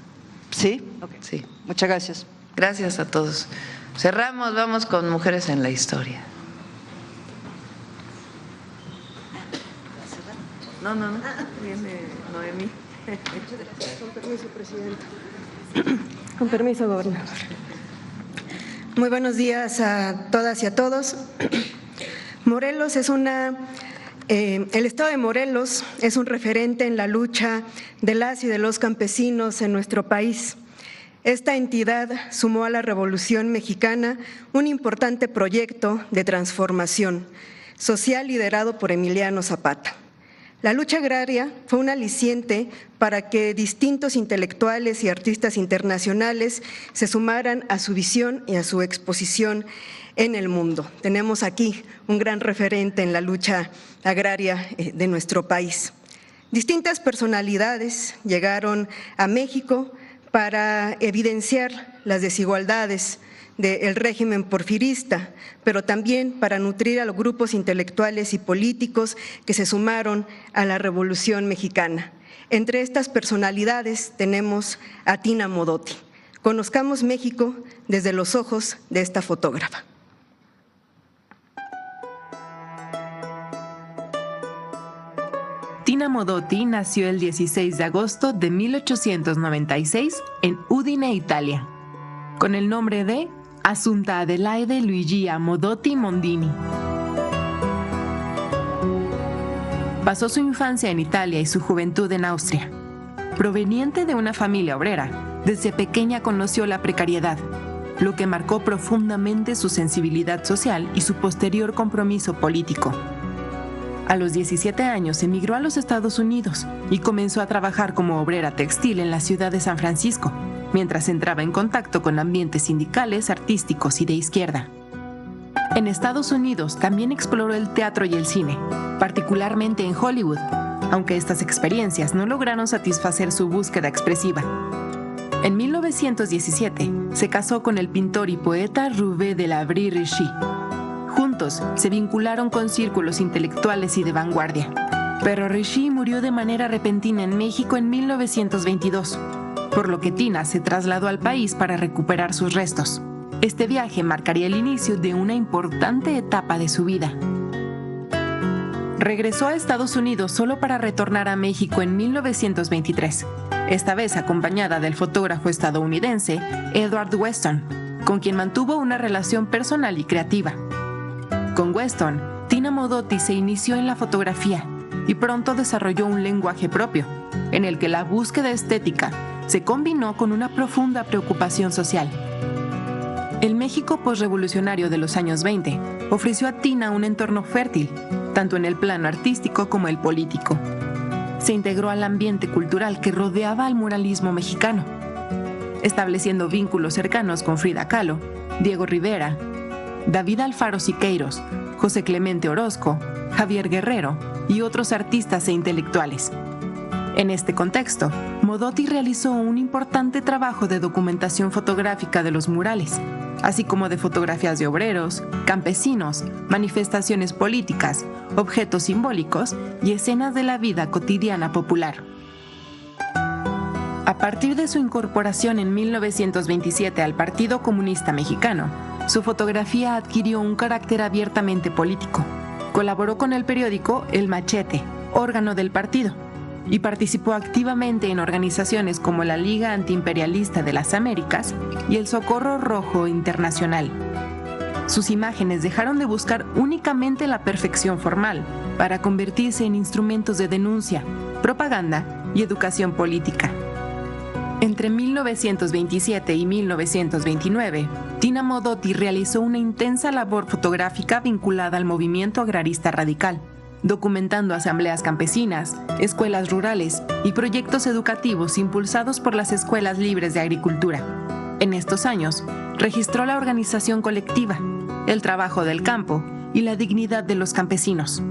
¿Sí? Sí. Muchas gracias. Gracias a todos. Cerramos, vamos con Mujeres en la Historia. No. Viene Noemí. Con permiso, presidenta. Con permiso, gobernador. Muy buenos días a todas y a todos. Morelos es el estado de Morelos es un referente en la lucha de las y de los campesinos en nuestro país. Esta entidad sumó a la Revolución Mexicana un importante proyecto de transformación social liderado por Emiliano Zapata. La lucha agraria fue un aliciente para que distintos intelectuales y artistas internacionales se sumaran a su visión y a su exposición en el mundo. Tenemos aquí un gran referente en la lucha agraria de nuestro país. Distintas personalidades llegaron a México para evidenciar las desigualdades del régimen porfirista, pero también para nutrir a los grupos intelectuales y políticos que se sumaron a la Revolución Mexicana. Entre estas personalidades tenemos a Tina Modotti. Conozcamos México desde los ojos de esta fotógrafa. Tina Modotti nació el 16 de agosto de 1896 en Udine, Italia, con el nombre de Assunta Adelaide Luigia Modotti Mondini. Pasó su infancia en Italia y su juventud en Austria. Proveniente de una familia obrera, desde pequeña conoció la precariedad, lo que marcó profundamente su sensibilidad social y su posterior compromiso político. A los 17 años emigró a los Estados Unidos y comenzó a trabajar como obrera textil en la ciudad de San Francisco, mientras entraba en contacto con ambientes sindicales, artísticos y de izquierda. En Estados Unidos también exploró el teatro y el cine, particularmente en Hollywood, aunque estas experiencias no lograron satisfacer su búsqueda expresiva. En 1917 se casó con el pintor y poeta Rouvet de la Brie-Richie. Juntos se vincularon con círculos intelectuales y de vanguardia. Pero Richie murió de manera repentina en México en 1922, por lo que Tina se trasladó al país para recuperar sus restos. Este viaje marcaría el inicio de una importante etapa de su vida. Regresó a Estados Unidos solo para retornar a México en 1923, esta vez acompañada del fotógrafo estadounidense Edward Weston, con quien mantuvo una relación personal y creativa. Con Weston, Tina Modotti se inició en la fotografía y pronto desarrolló un lenguaje propio, en el que la búsqueda estética se combinó con una profunda preocupación social. El México posrevolucionario de los años 20 ofreció a Tina un entorno fértil, tanto en el plano artístico como el político. Se integró al ambiente cultural que rodeaba al muralismo mexicano, estableciendo vínculos cercanos con Frida Kahlo, Diego Rivera, David Alfaro Siqueiros, José Clemente Orozco, Javier Guerrero y otros artistas e intelectuales. En este contexto, Modotti realizó un importante trabajo de documentación fotográfica de los murales, así como de fotografías de obreros, campesinos, manifestaciones políticas, objetos simbólicos y escenas de la vida cotidiana popular. A partir de su incorporación en 1927 al Partido Comunista Mexicano, su fotografía adquirió un carácter abiertamente político. Colaboró con el periódico El Machete, órgano del partido, y participó activamente en organizaciones como la Liga Antiimperialista de las Américas y el Socorro Rojo Internacional. Sus imágenes dejaron de buscar únicamente la perfección formal para convertirse en instrumentos de denuncia, propaganda y educación política. Entre 1927 y 1929, Tina Modotti realizó una intensa labor fotográfica vinculada al movimiento agrarista radical, documentando asambleas campesinas, escuelas rurales y proyectos educativos impulsados por las escuelas libres de agricultura. En estos años, registró la organización colectiva, el trabajo del campo y la dignidad de los campesinos.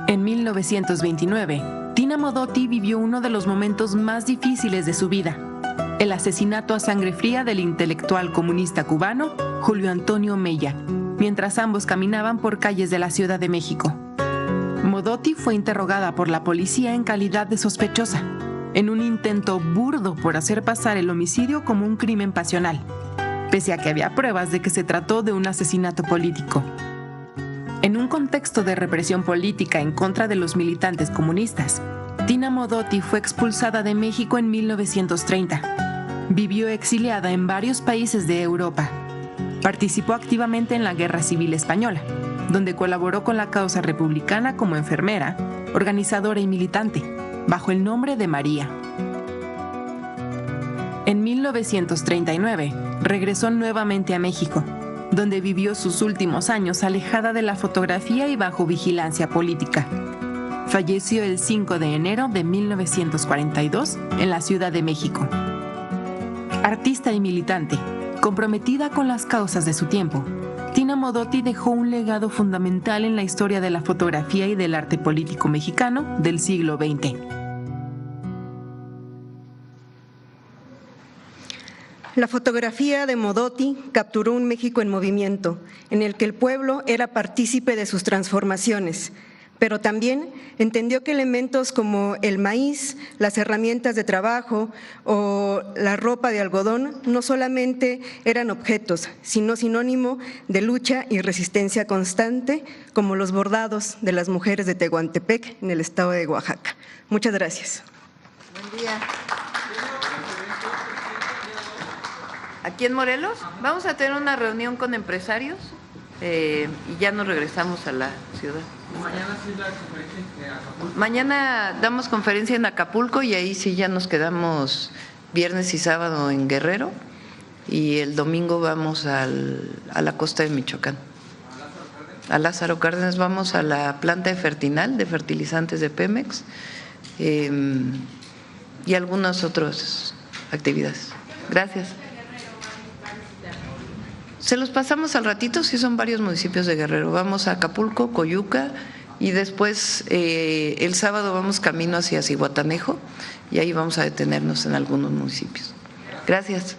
En 1929, Tina Modotti vivió uno de los momentos más difíciles de su vida, el asesinato a sangre fría del intelectual comunista cubano Julio Antonio Mella, mientras ambos caminaban por calles de la Ciudad de México. Modotti fue interrogada por la policía en calidad de sospechosa, en un intento burdo por hacer pasar el homicidio como un crimen pasional, pese a que había pruebas de que se trató de un asesinato político. En un contexto de represión política en contra de los militantes comunistas, Tina Modotti fue expulsada de México en 1930. Vivió exiliada en varios países de Europa. Participó activamente en la Guerra Civil Española, donde colaboró con la causa republicana como enfermera, organizadora y militante, bajo el nombre de María. En 1939, regresó nuevamente a México, donde vivió sus últimos años alejada de la fotografía y bajo vigilancia política. Falleció el 5 de enero de 1942 en la Ciudad de México. Artista y militante, comprometida con las causas de su tiempo, Tina Modotti dejó un legado fundamental en la historia de la fotografía y del arte político mexicano del siglo XX. La fotografía de Modotti capturó un México en movimiento, en el que el pueblo era partícipe de sus transformaciones, pero también entendió que elementos como el maíz, las herramientas de trabajo o la ropa de algodón no solamente eran objetos, sino sinónimo de lucha y resistencia constante, como los bordados de las mujeres de Tehuantepec en el estado de Oaxaca. Muchas gracias. Buen día. Aquí en Morelos vamos a tener una reunión con empresarios y ya nos regresamos a la ciudad. Mañana sí la conferencia en Acapulco. Mañana damos conferencia en Acapulco y ahí sí ya nos quedamos viernes y sábado en Guerrero y el domingo vamos a la costa de Michoacán. A Lázaro Cárdenas vamos a la planta de Fertinal, de fertilizantes de Pemex y algunas otras actividades. Gracias. Se los pasamos al ratito, sí son varios municipios de Guerrero. Vamos a Acapulco, Coyuca y después el sábado vamos camino hacia Zihuatanejo y ahí vamos a detenernos en algunos municipios. Gracias.